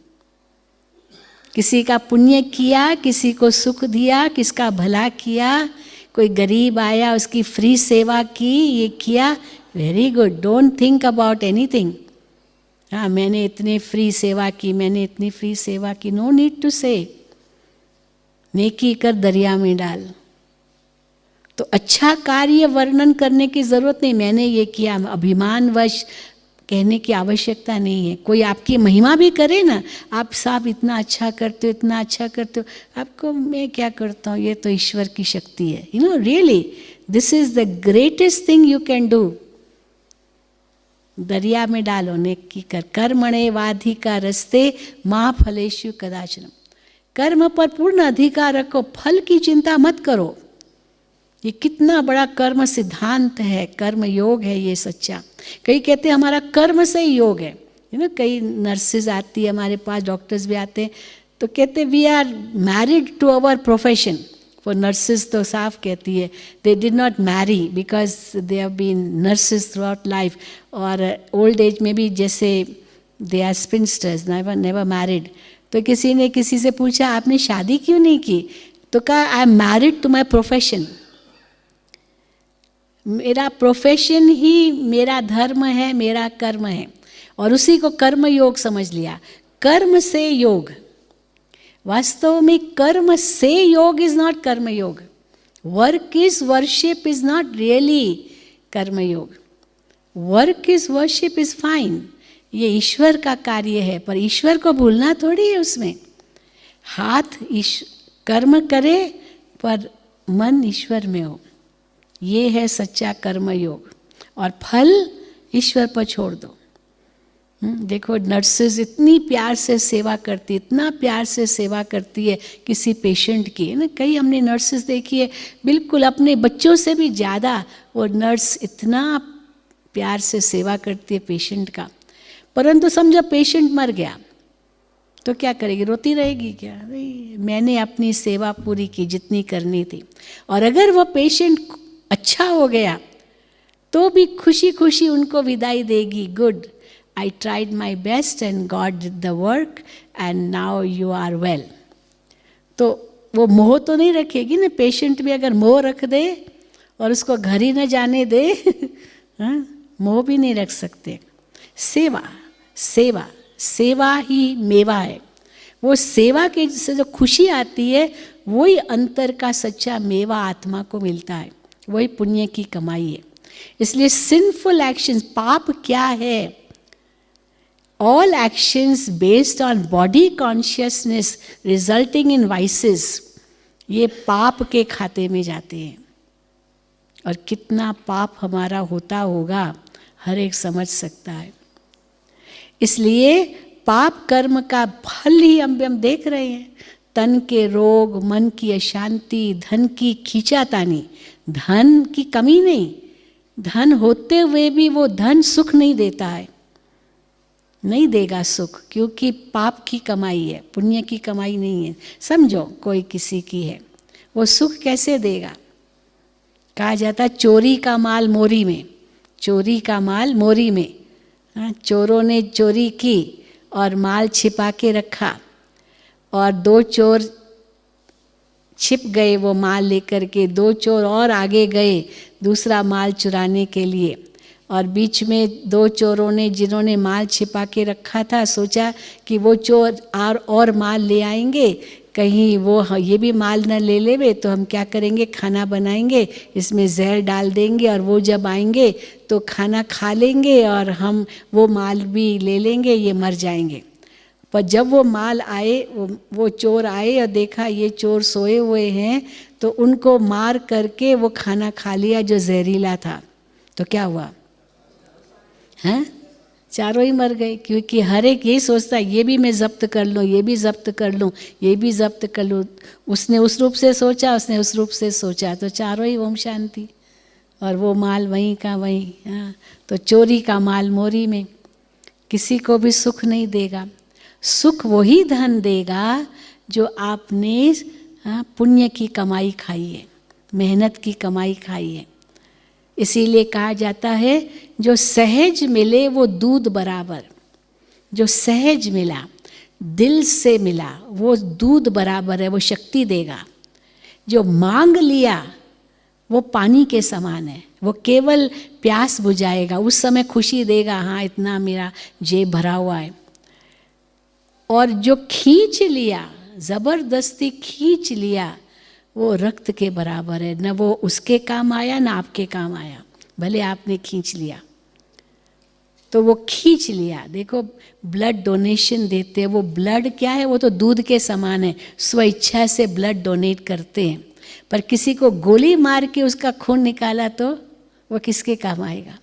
किसी का पुण्य किया, किसी को सुख दिया, किसका भला किया, कोई गरीब आया उसकी फ्री सेवा की, ये किया, very good, don't think about anything. हाँ, मैंने इतनी फ्री सेवा की, नो नीड टू से। नेकी कर दरिया में डाल। तो अच्छा कार्य वर्णन करने की ज़रूरत नहीं, मैंने ये किया, अभिमानवश कहने की आवश्यकता नहीं है। कोई आपकी महिमा भी करे ना, आप साहब इतना अच्छा करते हो, आपको मैं क्या करता हूँ, ये तो ईश्वर की शक्ति है। You know, really this is the greatest thing you can do. दरिया में डालो, नेकी कर, कर्मणे वाधिका रस्ते माँ फलेषु कदाचन। कर्म पर पूर्ण अधिकार रखो, फल की चिंता मत करो। ये कितना बड़ा कर्म सिद्धांत है, कर्म योग है ये सच्चा। कई कहते हैं हमारा कर्म से ही योग है। यू नो, कई नर्सेज आती है हमारे पास, डॉक्टर्स भी आते हैं, तो कहते हैं we are married to our profession. वो नर्सेज तो साफ कहती है they did not marry because they have been nurses throughout life. और ओल्ड एज में भी जैसे they are spinsters, never married. तो किसी ने किसी से पूछा आपने शादी क्यों नहीं की, तो कहा I am married to my profession. मेरा प्रोफेशन ही मेरा धर्म है, मेरा कर्म है, और उसी को कर्म योग समझ लिया। कर्म से योग, वास्तव में कर्म से योग इज नॉट कर्म योग। Work is worship is not really कर्म योग। Work is worship is fine, ये ईश्वर का कार्य है, पर ईश्वर को भूलना थोड़ी है। उसमें हाथ कर्म करे पर मन ईश्वर में हो, ये है सच्चा कर्म योग। और फल ईश्वर पर छोड़ दो। देखो नर्सेज इतनी प्यार से सेवा करती, इतना प्यार से सेवा करती है किसी पेशेंट की, है ना। कई हमने नर्सेज देखी है, बिल्कुल अपने बच्चों से भी ज़्यादा वो नर्स इतना प्यार से सेवा करती है पेशेंट का। परंतु समझो पेशेंट मर गया तो क्या करेगी, रोती रहेगी क्या? भाई मैंने अपनी सेवा पूरी की जितनी करनी थी। और अगर वो पेशेंट अच्छा हो गया तो भी खुशी खुशी उनको विदाई देगी, good, I tried my best and God did the work and now you are well. तो वो मोह तो नहीं रखेगी ना, पेशेंट भी अगर मोह रख दे और उसको घर ही न जाने दे मोह भी नहीं रख सकते। सेवा सेवा सेवा ही मेवा है। वो सेवा के से जो खुशी आती है वही अंतर का सच्चा मेवा आत्मा को मिलता है, वही पुण्य की कमाई है। इसलिए सिंफुल एक्शंस, पाप क्या है? All actions based on body consciousness resulting in vices, ये पाप के खाते में जाते हैं। और कितना पाप हमारा होता होगा हर एक समझ सकता है। इसलिए पाप कर्म का फल ही हम देख रहे हैं, तन के रोग, मन की अशांति, धन की खींचातानी। धन की कमी नहीं, धन होते हुए भी वो धन सुख नहीं देता है, नहीं देगा सुख, क्योंकि पाप की कमाई है, पुण्य की कमाई नहीं है। समझो कोई किसी की है, वो सुख कैसे देगा? कहा जाता है चोरी का माल मोरी में, चोरी का माल मोरी में। चोरों ने चोरी की और माल छिपा के रखा, और दो चोर छिप गए वो माल लेकर के, दो चोर और आगे गए दूसरा माल चुराने के लिए। और बीच में दो चोरों ने, जिन्होंने माल छिपा के रखा था, सोचा कि वो चोर और माल ले आएंगे, कहीं वो ये भी माल न ले लेवे तो हम क्या करेंगे, खाना बनाएंगे, इसमें जहर डाल देंगे और वो जब आएंगे तो खाना खा लेंगे और हम वो माल भी ले लेंगे, ये मर जाएंगे। पर जब वो माल आए, वो चोर आए और देखा ये चोर सोए हुए हैं, तो उनको मार करके वो खाना खा लिया जो जहरीला था। तो क्या हुआ? हैं? चारों ही मर गए, क्योंकि हर एक यही सोचता है ये भी मैं जब्त कर लूँ, ये भी जब्त कर लूँ, ये भी जब्त कर लूँ। उसने उस रूप से सोचा, उसने उस रूप से सोचा, तो चारों ही ओम शांति। और वो माल वहीं का वहीं। हाँ, तो चोरी का माल मोरी में। किसी को भी सुख नहीं देगा। सुख वही धन देगा जो आपने पुण्य की कमाई खाई है, मेहनत की कमाई खाई है। इसीलिए कहा जाता है जो सहज मिले वो दूध बराबर, जो सहज मिला, दिल से मिला, वो दूध बराबर है, वो शक्ति देगा। जो मांग लिया वो पानी के समान है, वो केवल प्यास बुझाएगा, उस समय खुशी देगा, हाँ इतना मेरा जेब भरा हुआ है। और जो खींच लिया, जबरदस्ती खींच लिया, वो रक्त के बराबर है, न वो उसके काम आया न आपके काम आया, भले आपने खींच लिया तो वो खींच लिया। देखो ब्लड डोनेशन देते हैं, वो ब्लड क्या है, वो तो दूध के समान है, स्वेच्छा से ब्लड डोनेट करते हैं। पर किसी को गोली मार के उसका खून निकाला तो वो किसके काम आएगा?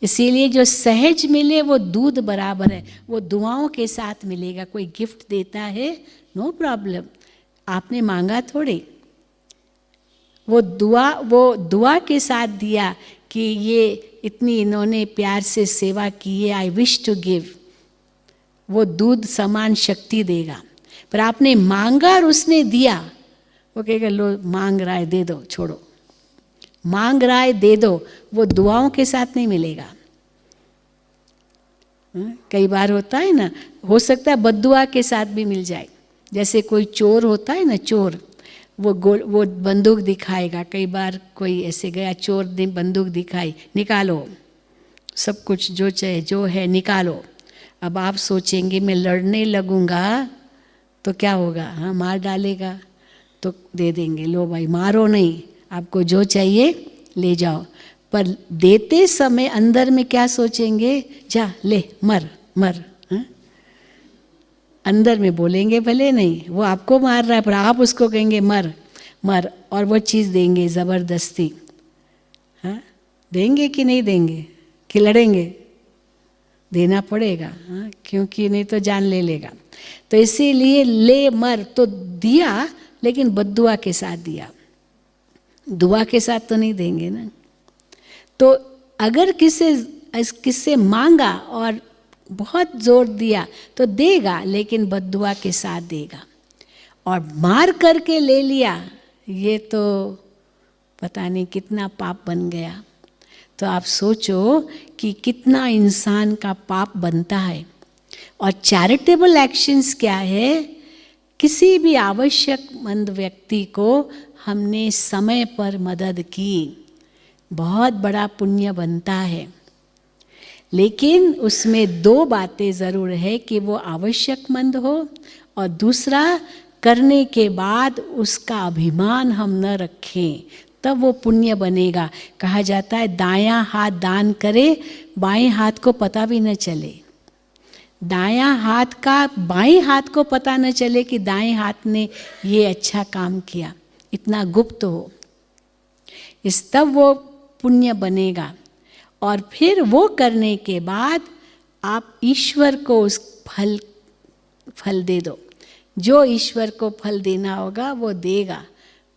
इसीलिए जो सहज मिले वो दूध बराबर है, वो दुआओं के साथ मिलेगा। कोई गिफ्ट देता है, नो प्रॉब्लम, आपने मांगा थोड़े, वो दुआ के साथ दिया कि ये इतनी इन्होंने प्यार से सेवा की है, आई विश टू गिव, वो दूध समान शक्ति देगा। पर आपने मांगा और उसने दिया, वो कहेगा लो मांग रहा है दे दो, छोड़ो, मांग रहा है दे दो, वो दुआओं के साथ नहीं मिलेगा। कई बार होता है ना, हो सकता है बद्दुआ के साथ भी मिल जाए। जैसे कोई चोर होता है ना, चोर वो बंदूक दिखाएगा। कई बार कोई ऐसे गया, चोर ने बंदूक दिखाई, निकालो सब कुछ जो चाहे जो है निकालो। अब आप सोचेंगे मैं लड़ने लगूंगा तो क्या होगा, हाँ मार डालेगा, तो दे देंगे, लो भाई मारो नहीं, आपको जो चाहिए ले जाओ। पर देते समय अंदर में क्या सोचेंगे, जा ले मर मर, हाँ? अंदर में बोलेंगे भले नहीं, वो आपको मार रहा है पर आप उसको कहेंगे मर मर, और वो चीज़ देंगे ज़बरदस्ती। हाँ, देंगे कि नहीं देंगे, कि लड़ेंगे? देना पड़ेगा, हाँ, क्योंकि नहीं तो जान ले लेगा। तो इसीलिए ले मर तो दिया, लेकिन बद्दुआ के साथ दिया, दुआ के साथ तो नहीं देंगे ना। तो अगर किससे मांगा और बहुत जोर दिया तो देगा, लेकिन बद्दुआ के साथ देगा। और मार करके ले लिया, ये तो पता नहीं कितना पाप बन गया। तो आप सोचो कि कितना इंसान का पाप बनता है। और चैरिटेबल एक्शंस क्या है? किसी भी आवश्यकमंद व्यक्ति को हमने समय पर मदद की, बहुत बड़ा पुण्य बनता है। लेकिन उसमें दो बातें ज़रूर है कि वो आवश्यकमंद हो, और दूसरा करने के बाद उसका अभिमान हम न रखें, तब वो पुण्य बनेगा। कहा जाता है दायां हाथ दान करे, बाएं हाथ को पता भी न चले। दायां हाथ का बाएं हाथ को पता न चले कि दाएं हाथ ने ये अच्छा काम किया, इतना गुप्त हो, इस तब वो पुण्य बनेगा। और फिर वो करने के बाद आप ईश्वर को उस फल दे दो। जो ईश्वर को फल देना होगा वो देगा,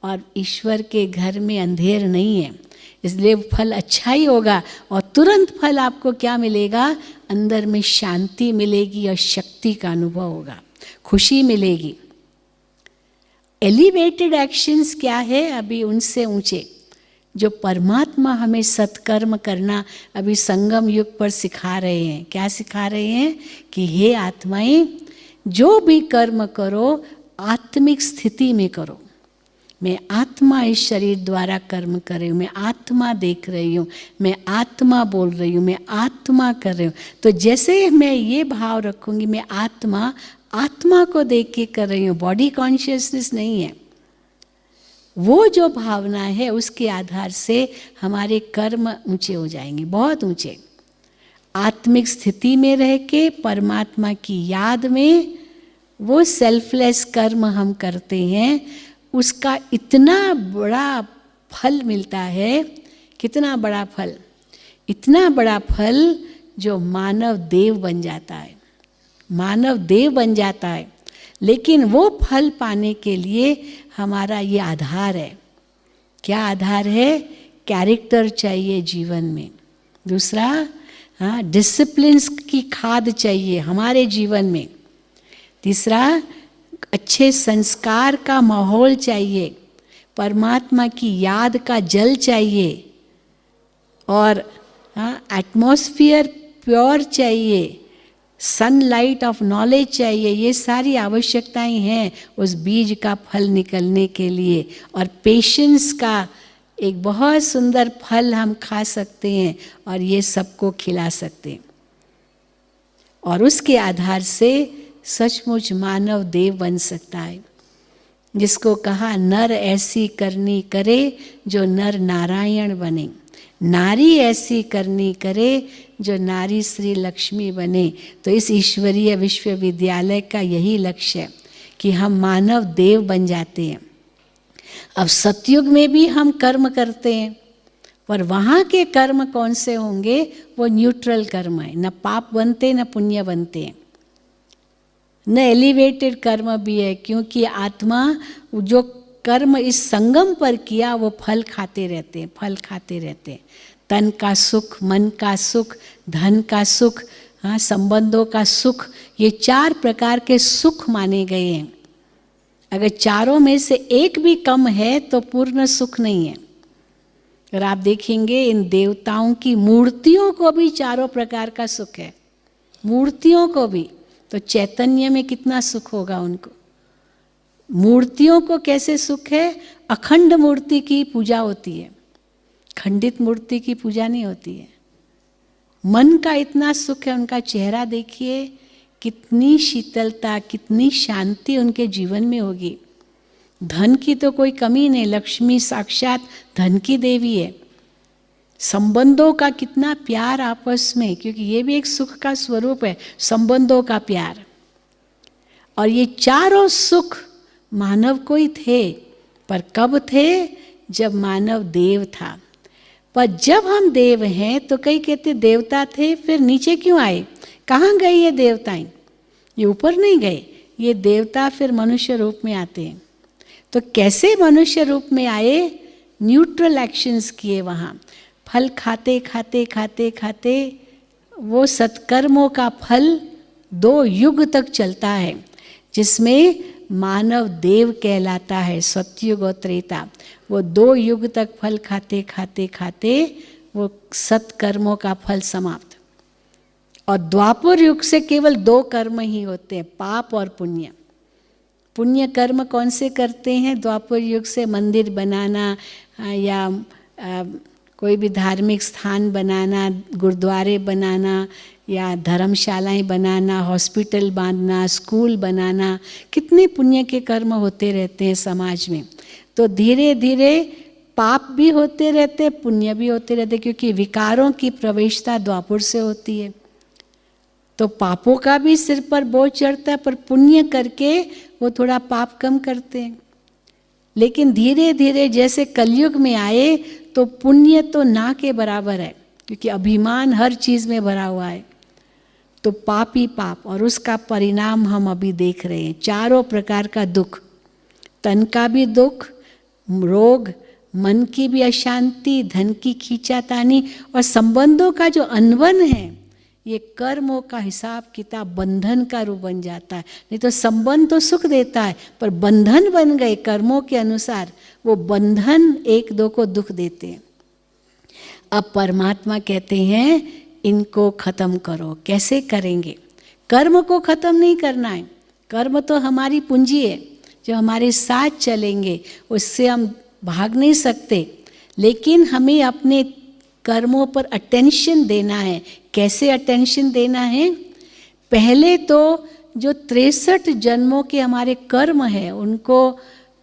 और ईश्वर के घर में अंधेर नहीं है, इसलिए फल अच्छा ही होगा। और तुरंत फल आपको क्या मिलेगा? अंदर में शांति मिलेगी और शक्ति का अनुभव होगा, खुशी मिलेगी। एलिवेटेड एक्शंस क्या है? अभी उनसे ऊंचे जो परमात्मा हमें सत्कर्म करना अभी संगम युग पर सिखा रहे हैं। क्या सिखा रहे हैं? कि हे आत्माएं, जो भी कर्म करो आत्मिक स्थिति में करो। मैं आत्मा इस शरीर द्वारा कर्म कर रही हूँ, मैं आत्मा देख रही हूँ, मैं आत्मा बोल रही हूँ, मैं आत्मा कर रही हूँ। तो जैसे मैं ये भाव रखूँगी, मैं आत्मा को देख के कर रही हूँ, बॉडी कॉन्शियसनेस नहीं है, वो जो भावना है उसके आधार से हमारे कर्म ऊंचे हो जाएंगे, बहुत ऊंचे। आत्मिक स्थिति में रह के परमात्मा की याद में वो सेल्फलेस कर्म हम करते हैं, उसका इतना बड़ा फल मिलता है। कितना बड़ा फल? इतना बड़ा फल जो मानव देव बन जाता है, मानव देव बन जाता है। लेकिन वो फल पाने के लिए हमारा ये आधार है। क्या आधार है? कैरेक्टर चाहिए जीवन में। दूसरा, हाँ, डिसिप्लिन्स की खाद चाहिए हमारे जीवन में। तीसरा, अच्छे संस्कार का माहौल चाहिए, परमात्मा की याद का जल चाहिए, और हाँ, एटमॉस्फियर प्योर चाहिए, सनलाइट ऑफ नॉलेज चाहिए। ये सारी आवश्यकताएं हैं उस बीज का फल निकलने के लिए। और पेशेंस का एक बहुत सुंदर फल हम खा सकते हैं और ये सबको खिला सकते हैं। और उसके आधार से सचमुच मानव देव बन सकता है, जिसको कहा नर ऐसी करनी करे जो नर नारायण बने, नारी ऐसी करनी करे जो नारी श्री लक्ष्मी बने। तो इस ईश्वरीय विश्वविद्यालय का यही लक्ष्य है कि हम मानव देव बन जाते हैं। अब सतयुग में भी हम कर्म करते हैं, पर वहाँ के कर्म कौन से होंगे? वो न्यूट्रल कर्म है, न पाप बनते न पुण्य बनते हैं, न एलिवेटेड कर्म भी है, क्योंकि आत्मा जो कर्म इस संगम पर किया वो फल खाते रहते हैं, फल खाते रहते हैं। तन का सुख, मन का सुख, धन का सुख, हाँ, संबंधों का सुख, ये 4 प्रकार के सुख माने गए हैं। अगर चारों में से एक भी कम है तो पूर्ण सुख नहीं है। और आप देखेंगे इन देवताओं की मूर्तियों को भी 4 प्रकार का सुख है, मूर्तियों को भी। तो चैतन्य में कितना सुख होगा उनको। मूर्तियों को कैसे सुख है? अखंड मूर्ति की पूजा होती है, खंडित मूर्ति की पूजा नहीं होती है। मन का इतना सुख है, उनका चेहरा देखिए, कितनी शीतलता, कितनी शांति उनके जीवन में होगी। धन की तो कोई कमी नहीं, लक्ष्मी साक्षात धन की देवी है। संबंधों का कितना प्यार आपस में, क्योंकि ये भी एक सुख का स्वरूप है, संबंधों का प्यार। और ये चारों सुख मानव को ही थे, पर कब थे? जब मानव देव था। पर जब हम देव हैं तो कई कहते देवता थे फिर नीचे क्यों आए, कहाँ गए ये देवताएं, ये ऊपर नहीं गए, ये देवता फिर मनुष्य रूप में आते हैं। तो कैसे मनुष्य रूप में आए, न्यूट्रल एक्शंस किए वहाँ, फल खाते खाते खाते खाते वो सत्कर्मों का फल 2 युग तक चलता है, जिसमें मानव देव कहलाता है, सतयुग और त्रेता। वो 2 युग तक फल खाते खाते खाते वो सत्कर्मों का फल समाप्त। और द्वापर युग से केवल 2 कर्म ही होते हैं, पाप और पुण्य। पुण्य कर्म कौन से करते हैं द्वापर युग से, मंदिर बनाना या कोई भी धार्मिक स्थान बनाना, गुरुद्वारे बनाना या धर्मशालाएं बनाना, हॉस्पिटल बांधना, स्कूल बनाना, कितने पुण्य के कर्म होते रहते हैं समाज में। तो धीरे धीरे पाप भी होते रहते, पुण्य भी होते रहते, क्योंकि विकारों की प्रवेशता द्वापर से होती है। तो पापों का भी सिर पर बोझ चढ़ता है, पर पुण्य करके वो थोड़ा पाप कम करते हैं। लेकिन धीरे धीरे जैसे कलयुग में आए तो पुण्य तो ना के बराबर है, क्योंकि अभिमान हर चीज में भरा हुआ है। तो पाप ही पाप, और उसका परिणाम हम अभी देख रहे हैं। 4 प्रकार का दुख, तन का भी दुख, रोग, मन की भी अशांति, धन की खींचातानी, और संबंधों का जो अनबन है, ये कर्मों का हिसाब किताब बंधन का रूप बन जाता है। नहीं तो संबंध तो सुख देता है, पर बंधन बन गए कर्मों के अनुसार, वो बंधन 1-2 को दुख देते हैं। अब परमात्मा कहते हैं इनको खत्म करो। कैसे करेंगे? कर्म को खत्म नहीं करना है, कर्म तो हमारी पूंजी है जो हमारे साथ चलेंगे, उससे हम भाग नहीं सकते। लेकिन हमें अपने कर्मों पर अटेंशन देना है। कैसे अटेंशन देना है? पहले तो जो 63 जन्मों के हमारे कर्म हैं, उनको,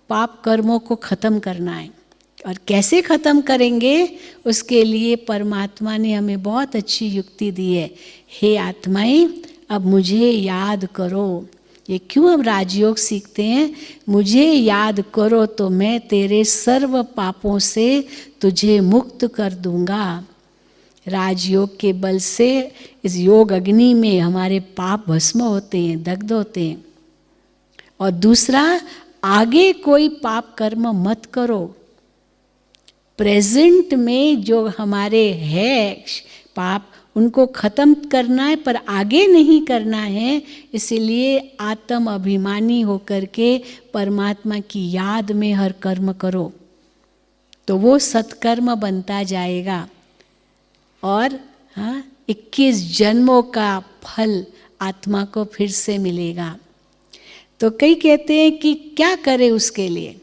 पाप कर्मों को खत्म करना है। और कैसे खत्म करेंगे? उसके लिए परमात्मा ने हमें बहुत अच्छी युक्ति दी है। हे आत्माएं, अब मुझे याद करो। ये क्यों हम राजयोग सीखते हैं? मुझे याद करो तो मैं तेरे सर्व पापों से तुझे मुक्त कर दूंगा। राजयोग के बल से इस योग अग्नि में हमारे पाप भस्म होते हैं, दग्ध होते हैं। और दूसरा, आगे कोई पाप कर्म मत करो। प्रेजेंट में जो हमारे है पाप, उनको खत्म करना है, पर आगे नहीं करना है। इसलिए आत्म अभिमानी होकर के परमात्मा की याद में हर कर्म करो, तो वो सत्कर्म बनता जाएगा। और 21 जन्मों का फल आत्मा को फिर से मिलेगा। तो कई कहते हैं कि क्या करें उसके लिए?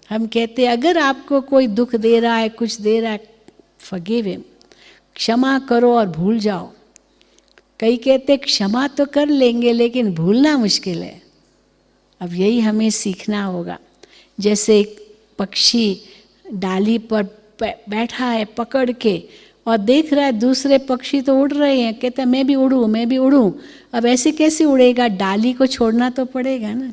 हम कहते हैं अगर आपको कोई दुख दे रहा है, कुछ दे रहा है, फॉरगिव हिम, क्षमा करो और भूल जाओ। कई कहते क्षमा तो कर लेंगे लेकिन भूलना मुश्किल है। अब यही हमें सीखना होगा। जैसे एक पक्षी डाली पर बैठा है पकड़ के, और देख रहा है दूसरे पक्षी तो उड़ रहे हैं, कहता है मैं भी उड़ूं, मैं भी उड़ूं। अब ऐसे कैसे उड़ेगा? डाली को छोड़ना तो पड़ेगा ना।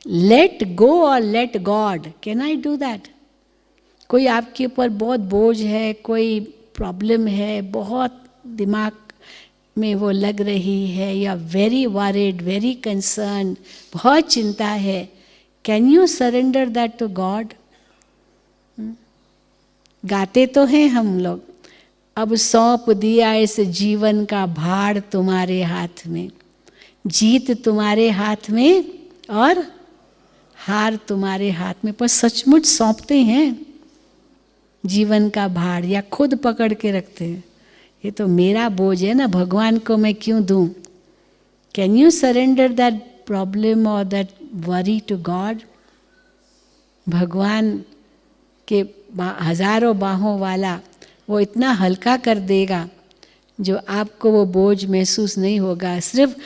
लेट गो और let God, can I do that? कोई आपके ऊपर बहुत बोझ है, कोई प्रॉब्लम है, बहुत दिमाग में वो लग रही है, या वेरी वरीड, वेरी कंसर्न, बहुत चिंता है, can you surrender that to God? गाते तो हैं हम लोग, अब सौंप दिया इस जीवन का भार तुम्हारे हाथ में, जीत तुम्हारे हाथ में और हार तुम्हारे हाथ में। पर सचमुच सौंपते हैं जीवन का भार, या खुद पकड़ के रखते हैं? ये तो मेरा बोझ है ना, भगवान को मैं क्यों दूं? Can you surrender that problem और दैट वरी टू गॉड? भगवान के हजारों बाहों वाला वो इतना हल्का कर देगा जो आपको वो बोझ महसूस नहीं होगा। सिर्फ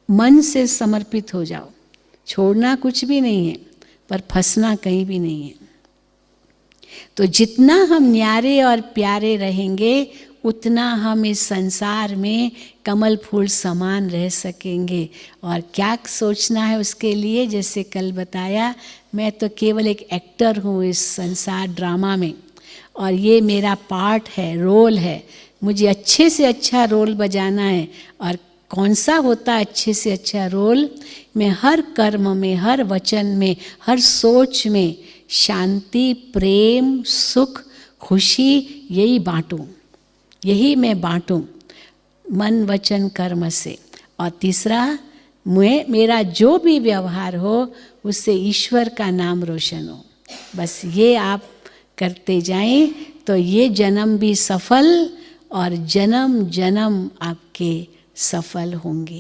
मन से समर्पित हो जाओ, छोड़ना कुछ भी नहीं है, पर फंसना कहीं भी नहीं है। तो जितना हम न्यारे और प्यारे रहेंगे, उतना हम इस संसार में कमल फूल समान रह सकेंगे। और क्या सोचना है उसके लिए? जैसे कल बताया, मैं तो केवल एक एक्टर हूँ इस संसार ड्रामा में, और ये मेरा पार्ट है, रोल है, मुझे अच्छे से अच्छा रोल बजाना है। और कौन सा होता है अच्छे से अच्छा रोल? मैं हर कर्म में, हर वचन में, हर सोच में शांति, प्रेम, सुख, खुशी यही बांटूं, यही मैं बांटूं मन वचन कर्म से। और तीसरा, मेरा जो भी व्यवहार हो उससे ईश्वर का नाम रोशन हो। बस ये आप करते जाएं तो ये जन्म भी सफल और जन्म जन्म आपके सफल होंगे।